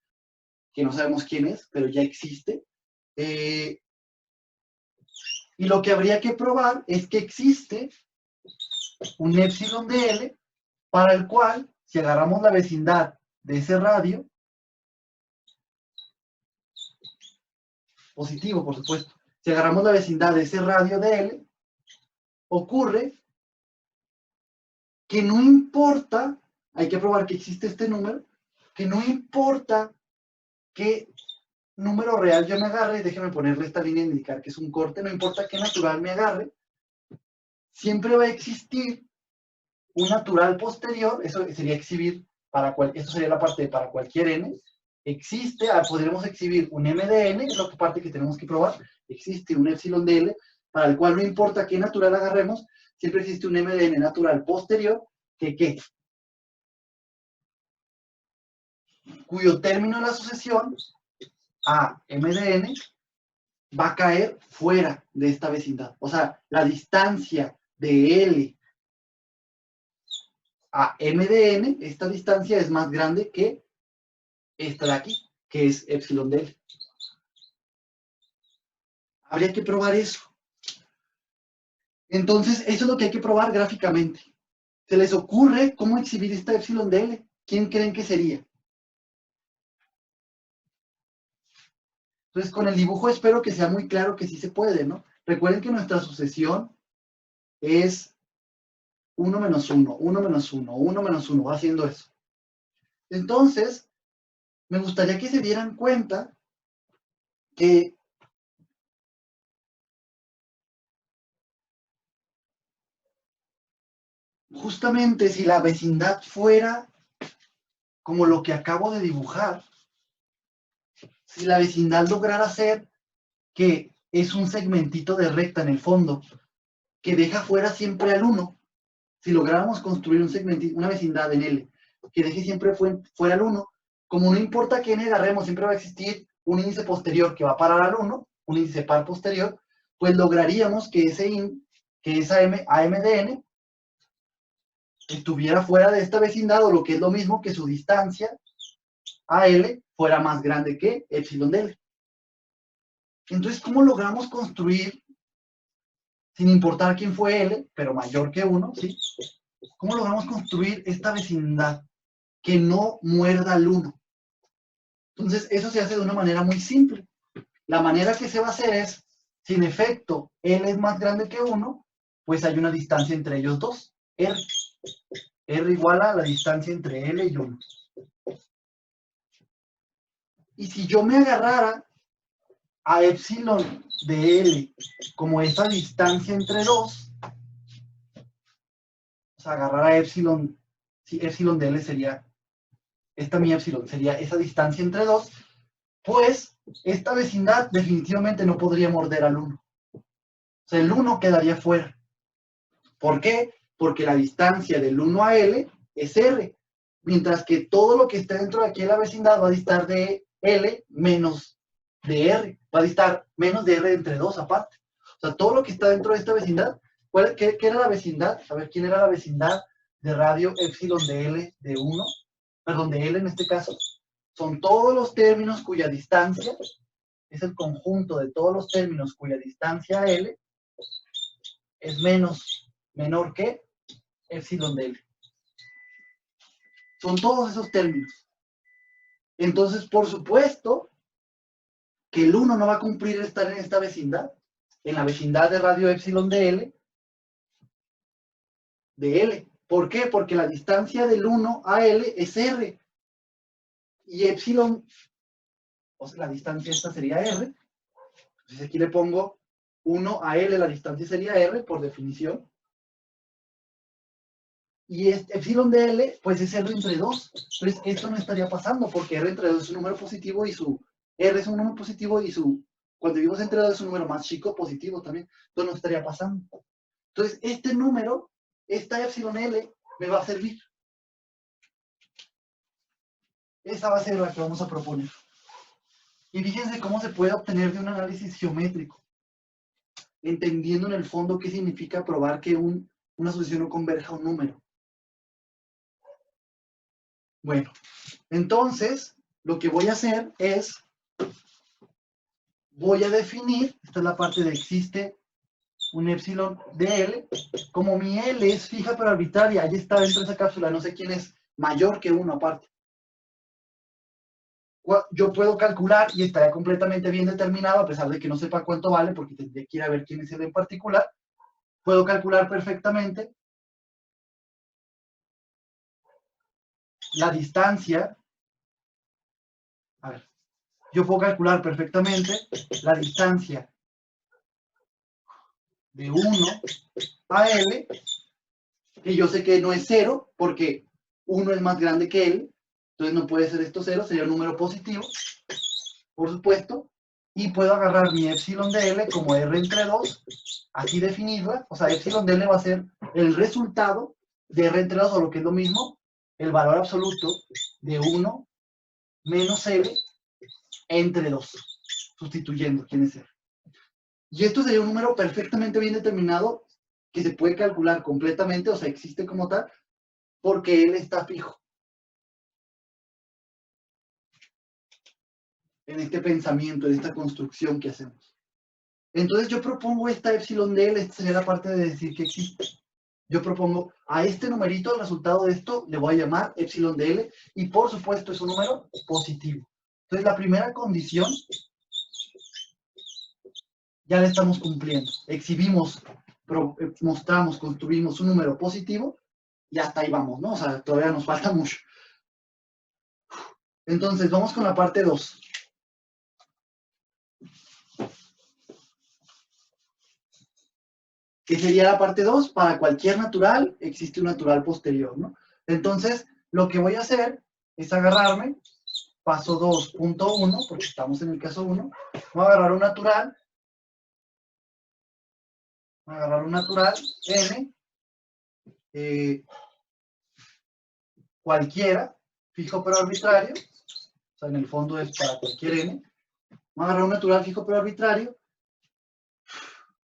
que no sabemos quién es, pero ya existe. Y lo que habría que probar es que existe un épsilon de L para el cual, si agarramos la vecindad de ese radio, positivo por supuesto, si agarramos la vecindad de ese radio de L, ocurre que no importa, hay que probar que existe este número, que no importa qué número real yo me agarre, déjeme ponerle esta línea e indicar que es un corte, no importa qué natural me agarre, siempre va a existir un natural posterior, eso sería exhibir, esto sería la parte de para cualquier n, existe, podremos exhibir un m de n, es la parte que tenemos que probar, existe un épsilon de L, para el cual no importa qué natural agarremos, siempre existe un m de n natural posterior, ¿qué? Cuyo término de la sucesión, a m de n, va a caer fuera de esta vecindad. O sea, la distancia de L a m de n, esta distancia es más grande que esta de aquí, que es epsilon de L. Habría que probar eso. Entonces, eso es lo que hay que probar gráficamente. ¿Se les ocurre cómo exhibir esta epsilon de L? ¿Quién creen que sería? Entonces, con el dibujo espero que sea muy claro que sí se puede, ¿no? Recuerden que nuestra sucesión es 1 menos 1, 1 menos 1, 1 menos 1, va haciendo eso. Entonces, me gustaría que se dieran cuenta que justamente si la vecindad fuera como lo que acabo de dibujar, si la vecindad lograra ser que es un segmentito de recta en el fondo, que deja fuera siempre al 1, si lográramos construir un segmentito, una vecindad en L, que deje siempre fuera al 1, como no importa qué n agarremos, siempre va a existir un índice posterior que va a parar al 1, un índice par posterior, pues lograríamos que esa AM de n estuviera fuera de esta vecindad, o lo que es lo mismo que su distancia a L fuera más grande que epsilon de L. Entonces, ¿cómo logramos construir, sin importar quién fue L, pero mayor que 1, ¿sí? ¿Cómo logramos construir esta vecindad que no muerda al 1? Entonces, eso se hace de una manera muy simple. La manera que se va a hacer es, si en efecto L es más grande que 1, pues hay una distancia entre ellos dos, R. R igual a la distancia entre L y 1. Y si yo me agarrara a epsilon de L como esa distancia entre 2, o sea, agarrar a epsilon, si epsilon de L sería, esta mi epsilon sería esa distancia entre 2, pues esta vecindad definitivamente no podría morder al 1. O sea, el 1 quedaría fuera. ¿Por qué? Porque la distancia del 1 a L es R, mientras que todo lo que esté dentro de aquí de la vecindad va a distar de L menos de R, va a distar menos de R entre 2 aparte. O sea, todo lo que está dentro de esta vecindad, ¿qué era la vecindad? A ver, ¿quién era la vecindad de radio epsilon de L de 1? Perdón, de L en este caso. Son todos los términos cuya distancia es el conjunto de todos los términos cuya distancia L es menor que epsilon de L. Son todos esos términos. Entonces, por supuesto que el 1 no va a cumplir estar en esta vecindad, en la vecindad de radio epsilon de L. ¿Por qué? Porque la distancia del 1 a L es R. Y epsilon, o sea, la distancia esta sería R. Entonces aquí le pongo 1 a L, la distancia sería R por definición. Y epsilon de L, pues es R entre 2. Entonces esto no estaría pasando porque R entre 2 es un número positivo y su R es un número positivo y cuando vivimos entre 2 es un número más chico positivo también. Entonces no estaría pasando. Entonces este número, esta epsilon L, me va a servir. Esa va a ser la que vamos a proponer. Y fíjense cómo se puede obtener de un análisis geométrico, entendiendo en el fondo qué significa probar que una sucesión no converja a un número. Bueno, entonces, lo que voy a hacer es, voy a definir, esta es la parte de existe un epsilon de L, como mi L es fija pero arbitraria, ahí está dentro de esa cápsula, no sé quién es mayor que 1 aparte. Yo puedo calcular y estaría completamente bien determinado, a pesar de que no sepa cuánto vale, porque tendría que ir a ver quién es él en particular. Puedo calcular perfectamente la distancia. A ver, yo puedo calcular perfectamente la distancia de 1 a L, que yo sé que no es 0, porque 1 es más grande que L, entonces no puede ser esto 0, sería un número positivo, por supuesto, y puedo agarrar mi epsilon de L como R entre 2, así definirla, o sea, epsilon de L va a ser el resultado de R entre 2, o lo que es lo mismo, el valor absoluto de 1 menos L entre 2, sustituyendo quién es R. Y esto sería un número perfectamente bien determinado que se puede calcular completamente, o sea, existe como tal, porque L está fijo. En este pensamiento, en esta construcción que hacemos. Entonces yo propongo esta epsilon de L, esta sería la parte de decir que existe. Yo propongo a este numerito, el resultado de esto, le voy a llamar epsilon de L, y por supuesto es un número positivo. Entonces la primera condición ya le estamos cumpliendo. Exhibimos, mostramos, construimos un número positivo y hasta ahí vamos, ¿no? O sea, todavía nos falta mucho. Entonces, vamos con la parte 2. ¿Qué sería la parte 2? Para cualquier natural existe un natural posterior, ¿no? Entonces, lo que voy a hacer es agarrarme, paso 2.1, porque estamos en el caso 1, voy a agarrar un natural, n, cualquiera, fijo pero arbitrario, o sea, en el fondo es para cualquier n, voy a agarrar un natural fijo pero arbitrario,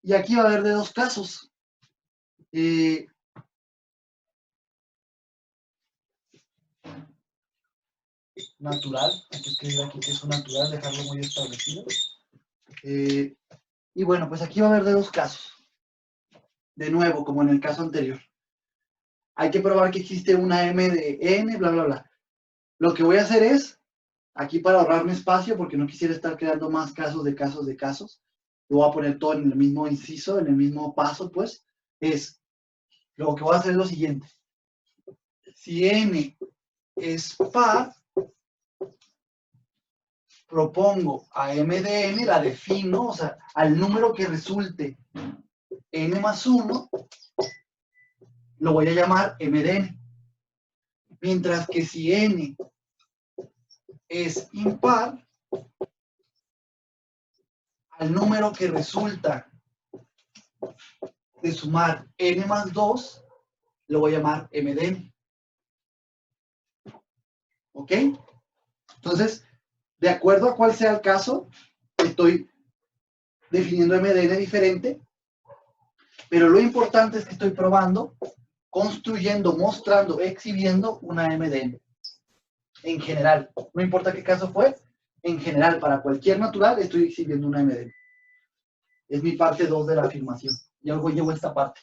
y aquí va a haber de dos casos. Natural, hay que escribir aquí que es un natural, dejarlo muy establecido. Y bueno, pues aquí va a haber de dos casos. De nuevo, como en el caso anterior. Hay que probar que existe una m de n, bla, bla, bla. Lo que voy a hacer es, aquí para ahorrarme espacio, porque no quisiera estar creando más casos de casos de casos, lo voy a poner todo en el mismo inciso, en el mismo paso, pues, es, lo que voy a hacer es lo siguiente. Si n es par, propongo a m de n, la defino, o sea, al número que resulte n más 1, lo voy a llamar m de n. Mientras que si n es impar, al número que resulta de sumar n más 2, lo voy a llamar m de n. ¿Ok? Entonces, de acuerdo a cuál sea el caso, estoy definiendo m de n diferente, pero lo importante es que estoy probando, construyendo, mostrando, exhibiendo una m de n. En general, no importa qué caso fue, en general, para cualquier natural, estoy exhibiendo una m de n. Es mi parte 2 de la afirmación. Ya luego llevo esta parte.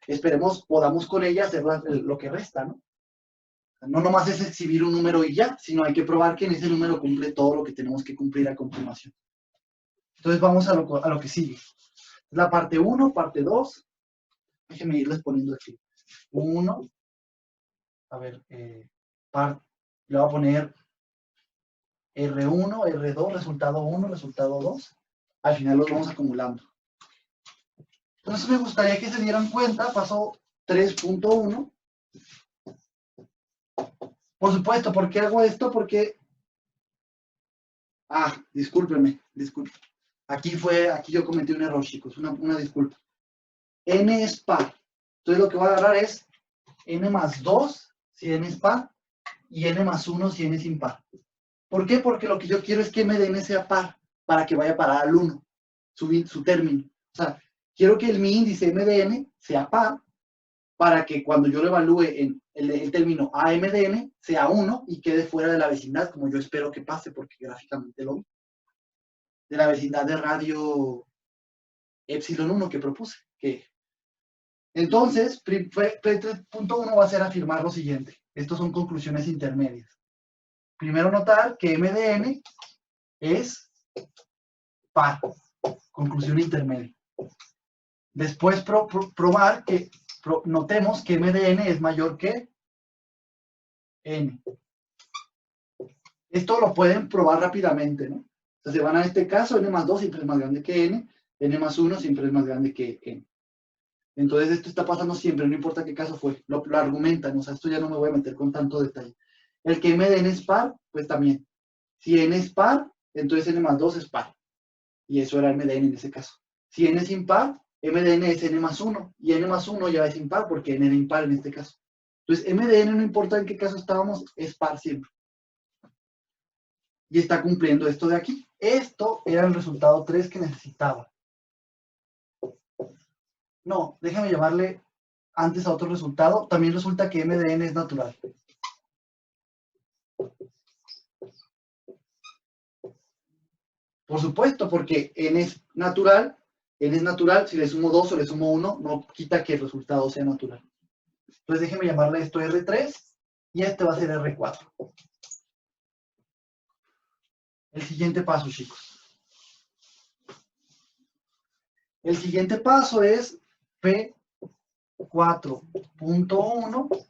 Esperemos podamos con ella hacer lo que resta, ¿no? No nomás es exhibir un número y ya, sino hay que probar que en ese número cumple todo lo que tenemos que cumplir a continuación. Entonces vamos a lo que sigue. La parte 1, parte 2. Déjenme irles poniendo aquí. 1. A ver, le voy a poner R1, R2, resultado 1, resultado 2. Al final los vamos acumulando. Entonces me gustaría que se dieran cuenta, pasó 3.1. Por supuesto, ¿por qué hago esto? Porque... discúlpenme. Aquí yo cometí un error, chicos, una disculpa. N es par. Entonces lo que voy a agarrar es n más 2 si n es par y n más 1 si n es impar. ¿Por qué? Porque lo que yo quiero es que m de n sea par para que vaya a parar al 1, su término. O sea, quiero que mi índice m de n sea par para que cuando yo lo evalúe en el término AM de n sea 1 y quede fuera de la vecindad, como yo espero que pase, porque gráficamente lo vi. De la vecindad de radio epsilon 1 que propuse. Entonces, 3.1 va a ser afirmar lo siguiente. Estos son conclusiones intermedias. Primero notar que m de n es par. Conclusión intermedia. Después probar que, notemos que m de n es mayor que n. Esto lo pueden probar rápidamente, ¿no? O sea, se van a este caso, n más 2 siempre es más grande que n más 1 siempre es más grande que n. Entonces esto está pasando siempre, no importa qué caso fue, lo argumentan, o sea, esto ya no me voy a meter con tanto detalle. El que m de n es par, pues también. Si n es par, entonces n más 2 es par. Y eso era m de n en ese caso. Si n es impar, m de n es n más 1. Y n más 1 ya es impar porque n era impar en este caso. Entonces m de n, no importa en qué caso estábamos, es par siempre. Y está cumpliendo esto de aquí. Esto era el resultado 3 que necesitaba. No, déjame llamarle antes a otro resultado. También resulta que m de n es natural. Por supuesto, porque n es natural, si le sumo 2 o le sumo 1, no quita que el resultado sea natural. Entonces déjeme llamarle esto R3 y este va a ser R4. El siguiente paso, chicos. El siguiente paso es P4.1.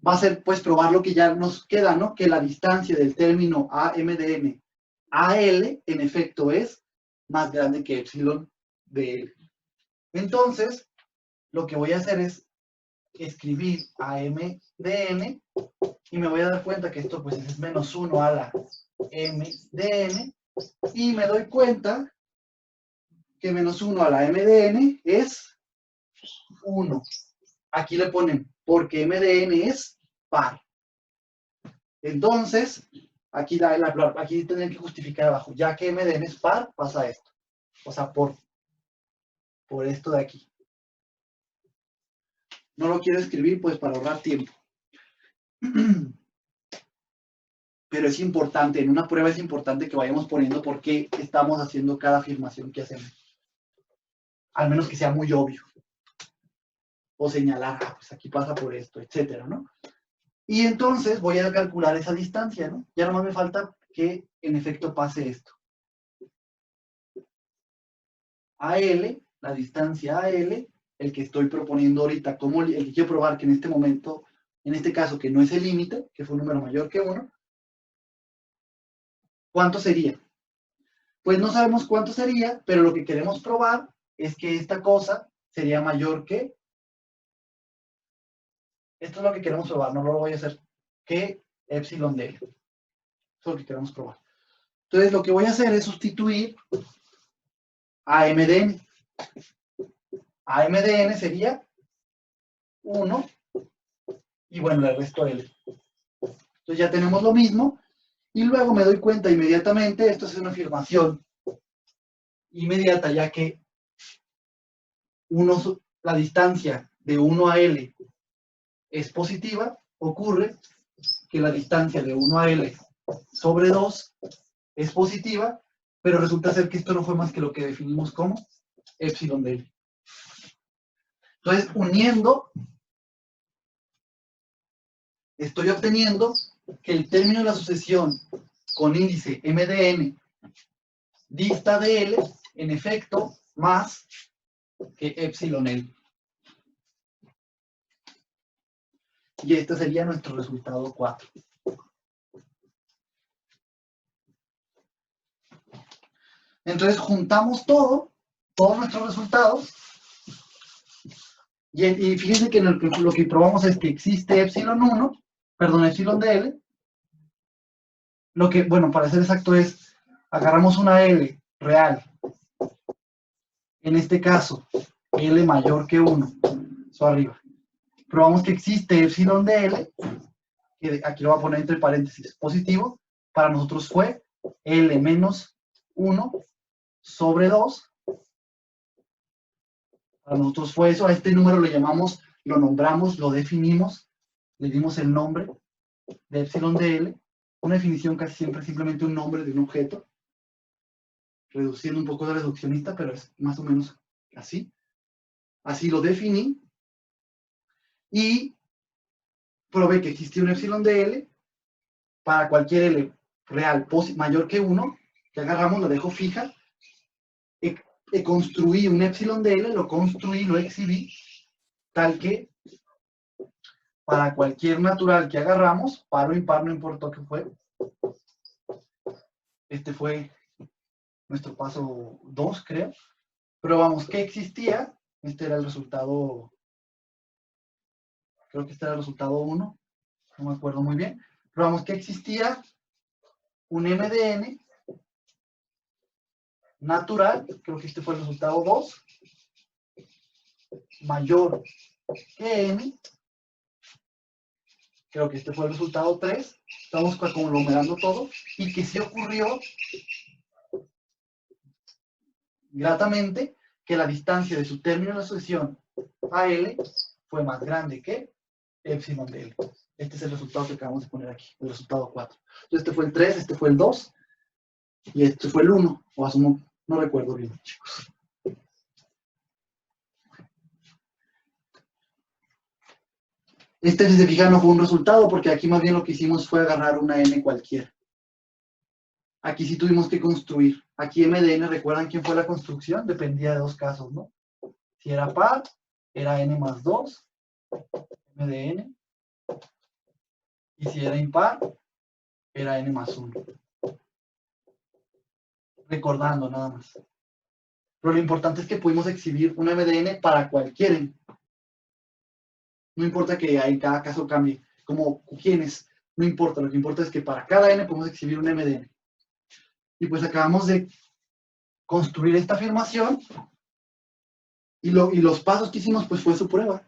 Va a ser pues probar lo que ya nos queda, ¿no? Que la distancia del término AMDN a L en efecto es más grande que epsilon de L. Entonces, lo que voy a hacer es escribir AMDN y me voy a dar cuenta que esto pues es menos 1 a la MDN y me doy cuenta que menos 1 a la MDN es 1. Aquí le ponen porque MDN es par. Entonces, aquí tendrían que justificar abajo, ya que MDN es par, pasa esto. O sea, por esto de aquí. No lo quiero escribir pues para ahorrar tiempo. Pero es importante, en una prueba es importante que vayamos poniendo por qué estamos haciendo cada afirmación que hacemos. Al menos que sea muy obvio. O señalar, pues aquí pasa por esto, etcétera, ¿no? Y entonces voy a calcular esa distancia, ¿no? Ya nomás me falta que en efecto pase esto. AL, la distancia AL, el que estoy proponiendo ahorita, como el que quiero probar que en este momento, en este caso que no es el límite, que fue un número mayor que 1, ¿cuánto sería? Pues no sabemos cuánto sería, pero lo que queremos probar es que esta cosa sería mayor que, esto es lo que queremos probar, no lo voy a hacer, que epsilon de L. Eso es lo que queremos probar. Entonces lo que voy a hacer es sustituir a MDN. A MDN sería 1 y bueno, le resto L. Entonces ya tenemos lo mismo y luego me doy cuenta inmediatamente, esto es una afirmación inmediata, ya que la distancia de 1 a L es positiva, ocurre que la distancia de 1 a L sobre 2 es positiva, pero resulta ser que esto no fue más que lo que definimos como epsilon de L. Entonces, uniendo, estoy obteniendo que el término de la sucesión con índice MDN dista de L, en efecto, más que epsilon L. Y este sería nuestro resultado 4. Entonces juntamos todos nuestros resultados, y fíjense que lo que probamos es que existe epsilon de L. Lo que, bueno, para ser exacto es, agarramos una L real, en este caso, L mayor que 1, eso arriba. Probamos que existe epsilon de L, que aquí lo voy a poner entre paréntesis, positivo, para nosotros fue L menos 1 sobre 2. Para nosotros fue eso, a este número le llamamos, lo nombramos, lo definimos, le dimos el nombre de epsilon de L, una definición casi siempre simplemente un nombre de un objeto, reduciendo un poco de reduccionista, pero es más o menos así. Así lo definí y probé que existía un epsilon de L para cualquier L real mayor que 1, que agarramos, la dejo fija, construí un epsilon de L, lo construí, lo exhibí, tal que para cualquier natural que agarramos, par o impar, no importó qué fue. Este fue nuestro paso 2, creo. Probamos que existía. Este era el resultado, creo que este era el resultado 1, no me acuerdo muy bien. Probamos que existía un MDN natural, creo que este fue el resultado 2, mayor que M. Creo que este fue el resultado 3. Estamos conglomerando todo. Y que sí ocurrió gratamente que la distancia de su término de la sucesión a L fue más grande que epsilon de L. Este es el resultado que acabamos de poner aquí, el resultado 4. Entonces este fue el 3, este fue el 2 y este fue el 1. O asumo, no recuerdo bien, chicos. Este, si se fijan, no fue un resultado porque aquí más bien lo que hicimos fue agarrar una n cualquiera. Aquí sí tuvimos que construir. Aquí M de N, ¿recuerdan quién fue la construcción? Dependía de dos casos, ¿no? Si era par, era N más 2, M de N. Y si era impar, era N más 1. Recordando nada más. Pero lo importante es que pudimos exhibir un M de N para cualquier N. No importa que en cada caso cambie. Como quiénes, no importa. Lo que importa es que para cada N podemos exhibir un M de N. Y pues acabamos de construir esta afirmación. Y los pasos que hicimos pues fue su prueba.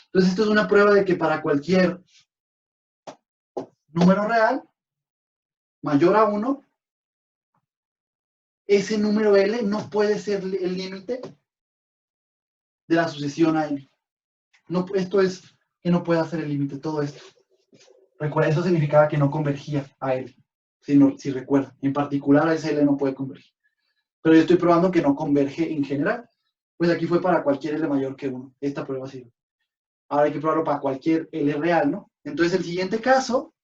Entonces esto es una prueba de que para cualquier número real mayor a 1, ese número L no puede ser el límite de la sucesión a N. No, esto es que no puede hacer el límite, todo esto. Recuerda, eso significaba que no convergía a L. Si recuerda, en particular a ese L no puede converger. Pero yo estoy probando que no converge en general. Pues aquí fue para cualquier L mayor que 1. Esta prueba sirve. Ahora hay que probarlo para cualquier L real, ¿no? Entonces el siguiente caso,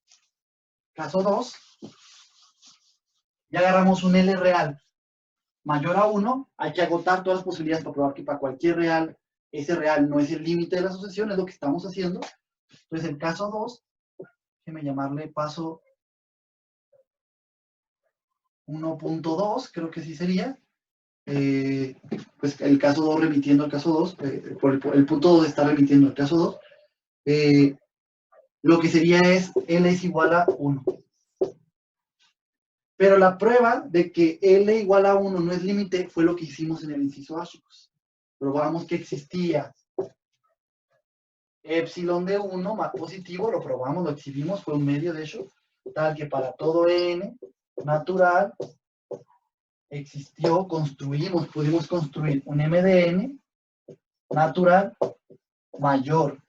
caso 2, ya agarramos un L real mayor a 1, hay que agotar todas las posibilidades para probar que para cualquier real, ese real no es el límite de la sucesión, es lo que estamos haciendo. Entonces el caso 2, déjeme llamarle paso 1.2, creo que sí sería. Pues el caso 2 remitiendo al caso 2, el punto 2 está remitiendo al caso 2. Lo que sería es L es igual a 1. Pero la prueba de que L igual a 1 no es límite fue lo que hicimos en el inciso A, chicos. Probamos que existía epsilon de 1 más positivo, lo probamos, lo exhibimos, fue un medio de hecho, tal que para todo N natural existió, pudimos construir un M de N natural mayor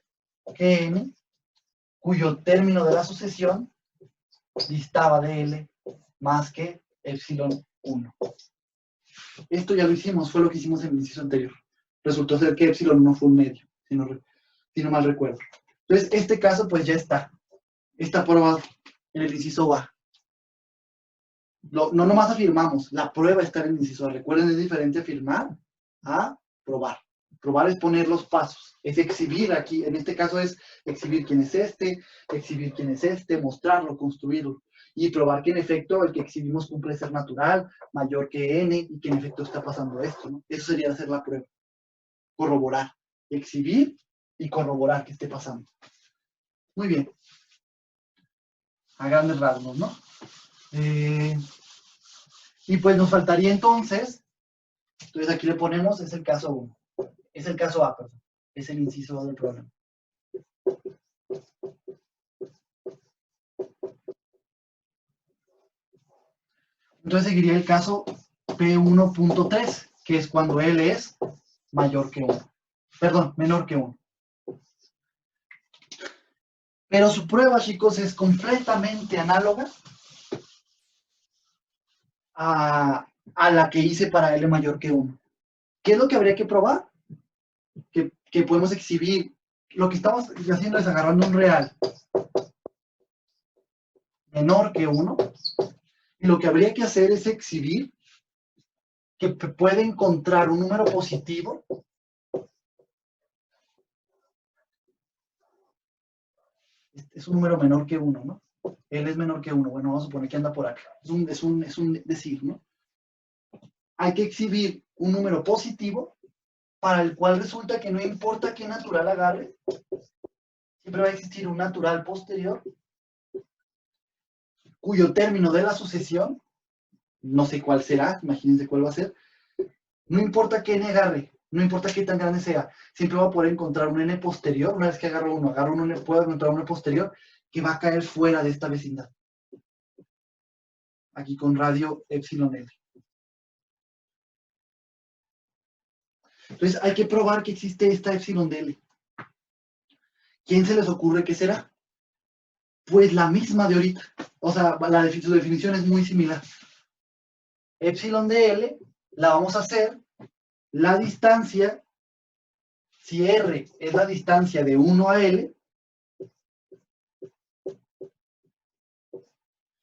que N, cuyo término de la sucesión distaba de L más que epsilon 1. Esto ya lo hicimos, fue lo que hicimos en el inciso anterior. Resultó ser que epsilon no fue un medio, si no mal recuerdo. Entonces, este caso pues ya está probado en el inciso A. No nomás afirmamos, la prueba está en el inciso A. Recuerden, es diferente afirmar a probar. Probar es poner los pasos, es exhibir aquí, en este caso es exhibir quién es este, mostrarlo, construirlo, y probar que en efecto el que exhibimos cumple ser natural, mayor que n, y que en efecto está pasando esto, ¿no? Eso sería hacer la prueba. Corroborar, exhibir y corroborar que esté pasando. Muy bien. A grandes rasgos, ¿no? Y pues nos faltaría entonces aquí le ponemos, es el caso 1. Es el caso A, perdón. Es el inciso A del problema. Entonces seguiría el caso P1.3, que es cuando L es mayor que 1. Perdón, menor que 1. Pero su prueba, chicos, es completamente análoga a la que hice para L mayor que 1. ¿Qué es lo que habría que probar? Que podemos exhibir. Lo que estamos haciendo es agarrando un real menor que 1. Y lo que habría que hacer es exhibir que puede encontrar un número positivo es un número menor que 1, ¿no? Él es menor que 1. Bueno, vamos a suponer que anda por acá. Es un decir, ¿no? Hay que exhibir un número positivo para el cual resulta que no importa qué natural agarre, siempre va a existir un natural posterior cuyo término de la sucesión, no sé cuál será, imagínense cuál va a ser, no importa qué n agarre, no importa qué tan grande sea, siempre va a poder encontrar un n posterior. Una vez que agarro un n, puedo encontrar un n posterior que va a caer fuera de esta vecindad. Aquí con radio epsilon L. Entonces hay que probar que existe esta epsilon de L. ¿Quién se les ocurre que será? Pues la misma de ahorita. O sea, su definición es muy similar. Epsilon de L la vamos a hacer la distancia, si R es la distancia de 1 a L,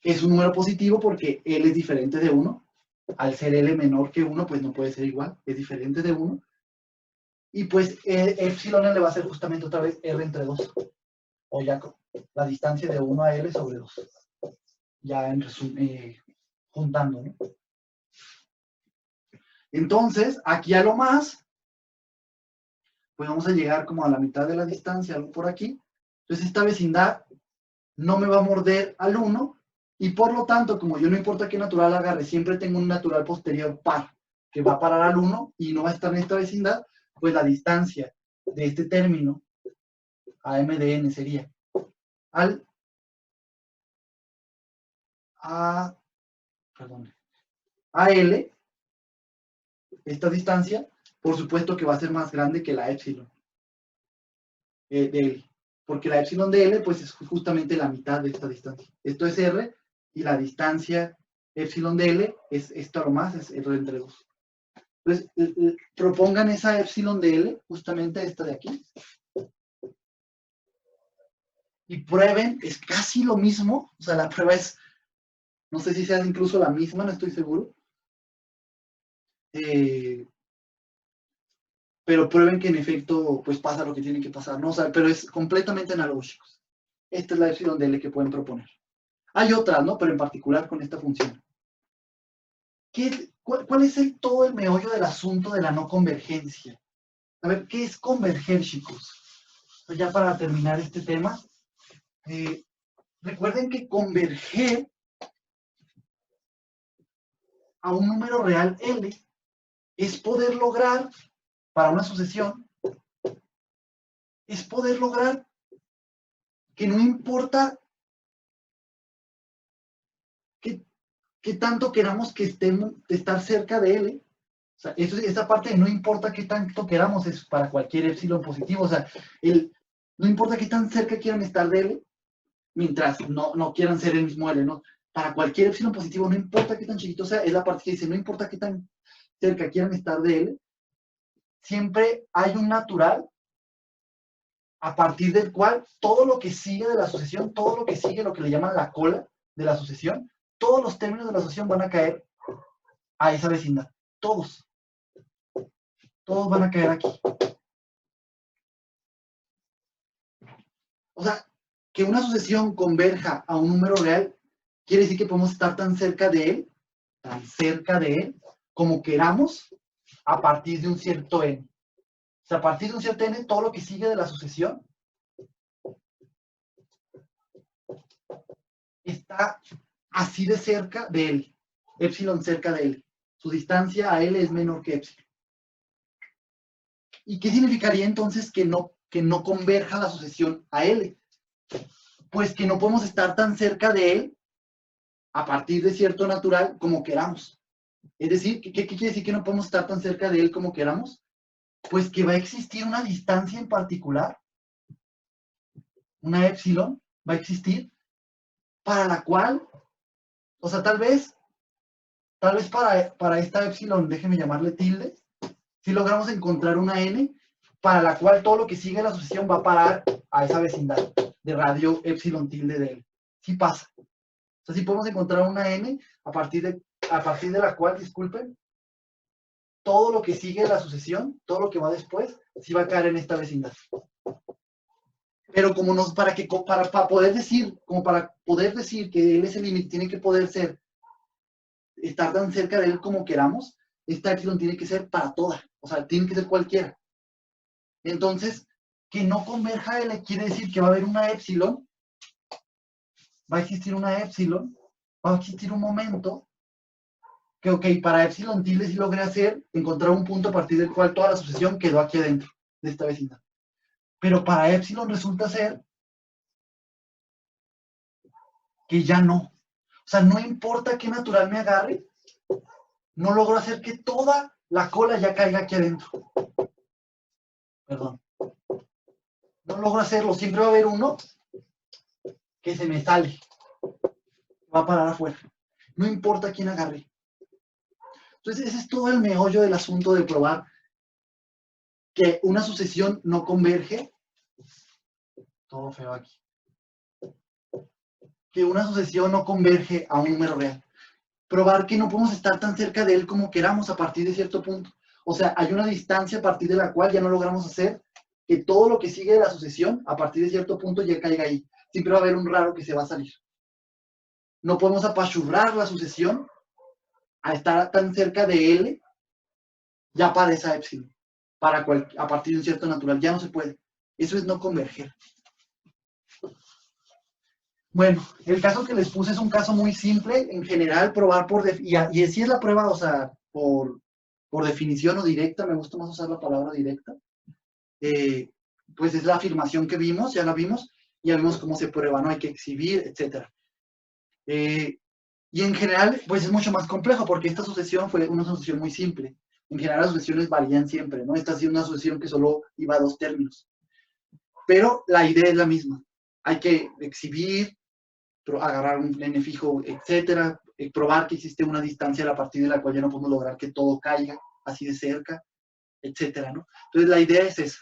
es un número positivo porque L es diferente de 1, al ser L menor que 1, pues no puede ser igual, es diferente de 1. Y pues epsilon L va a ser justamente otra vez R entre 2. O ya la distancia de 1 a L sobre 2. Ya en resumen, juntando, ¿no? Entonces, aquí a lo más, pues vamos a llegar como a la mitad de la distancia, algo por aquí. Entonces esta vecindad no me va a morder al 1, y por lo tanto, como yo no importa qué natural agarre, siempre tengo un natural posterior par, que va a parar al 1 y no va a estar en esta vecindad, pues la distancia de este término a m de n sería a L, esta distancia, por supuesto que va a ser más grande que la epsilon de L, porque la epsilon de L pues es justamente la mitad de esta distancia. Esto es R, y la distancia epsilon de L es esto a lo más, es R entre 2. Entonces, propongan esa epsilon de L, justamente esta de aquí, y prueben, es casi lo mismo, o sea, la prueba es, no sé si sea incluso la misma, no estoy seguro, pero prueben que en efecto, pues pasa lo que tiene que pasar, ¿no? O sea, pero es completamente analógico. Esta es la epsilon de L que pueden proponer. Hay otras, ¿no? Pero en particular con esta función. ¿Cuál es todo el meollo del asunto de la no convergencia? A ver, ¿qué es converger, chicos? Pues ya para terminar este tema, recuerden que converger a un número real L es poder lograr, para una sucesión, es poder lograr que no importa qué tanto queramos que estar cerca de L. O sea, esa parte de no importa qué tanto queramos es para cualquier epsilon positivo. O sea, no importa qué tan cerca quieran estar de L, mientras no quieran ser el mismo L, ¿no? Para cualquier epsilon positivo, no importa qué tan chiquito sea, es la parte que dice, no importa qué tan cerca quieran estar de L, siempre hay un natural a partir del cual todo lo que sigue de la sucesión, todo lo que sigue, lo que le llaman la cola de la sucesión, todos los términos de la sucesión van a caer a esa vecindad. Todos van a caer aquí. O sea, que una sucesión converja a un número real quiere decir que podemos estar tan cerca de él, como queramos, a partir de un cierto n. O sea, a partir de un cierto n, todo lo que sigue de la sucesión está así de cerca de él, epsilon cerca de él. Su distancia a él es menor que epsilon. ¿Y qué significaría entonces que no converja la sucesión a L? Pues que no podemos estar tan cerca de él a partir de cierto natural como queramos. Es decir, ¿qué quiere decir que no podemos estar tan cerca de él como queramos? Pues que va a existir una distancia en particular, una epsilon, va a existir, para la cual, o sea, tal vez para esta epsilon, déjenme llamarle tilde, si logramos encontrar una n, para la cual todo lo que sigue la sucesión va a parar a esa vecindad de radio epsilon tilde de él. Sí pasa. O sea, si podemos encontrar una n a partir de la cual, disculpen, todo lo que sigue la sucesión, todo lo que va después, sí va a caer en esta vecindad. Pero como para poder decir que él es el límite, tiene que poder estar tan cerca de él como queramos, esta epsilon tiene que ser para toda, o sea, tiene que ser cualquiera. Entonces, que no converja L quiere decir que va a haber una epsilon, va a existir una epsilon, va a existir un momento que, ok, para epsilon tilde sí logré encontrar un punto a partir del cual toda la sucesión quedó aquí adentro de esta vecindad. Pero para epsilon resulta ser que ya no. O sea, no importa qué natural me agarre, no logro hacer que toda la cola ya caiga aquí adentro. Perdón. No logro hacerlo. Siempre va a haber uno que se me sale. Va a parar afuera. No importa quién agarre. Entonces, ese es todo el meollo del asunto de probar que una sucesión no converge. Todo feo aquí. Que una sucesión no converge a un número real. probar que no podemos estar tan cerca de él como queramos a partir de cierto punto. O sea, hay una distancia a partir de la cual ya no logramos hacer que todo lo que sigue de la sucesión, a partir de cierto punto, ya caiga ahí. Siempre va a haber un raro que se va a salir. No podemos apachurrar la sucesión a estar tan cerca de L ya para esa epsilon. A partir de un cierto natural. Ya no se puede. Eso es no converger. Bueno, el caso que les puse es un caso muy simple. En general, probar y así es la prueba, o sea, por definición o directa, me gusta más usar la palabra directa. Pues es la afirmación que vimos, ya la vimos, ya vimos cómo se prueba, ¿no? Hay que exhibir, etc. Y en general, pues es mucho más complejo, porque esta sucesión fue una sucesión muy simple. En general, las sucesiones varían siempre, ¿no? Esta ha sido una sucesión que solo iba a 2 términos. Pero la idea es la misma. Hay que exhibir, agarrar un n fijo, etcétera, probar que existe una distancia a partir de la cual ya no podemos lograr que todo caiga así de cerca, etcétera, ¿no? Entonces la idea es esa.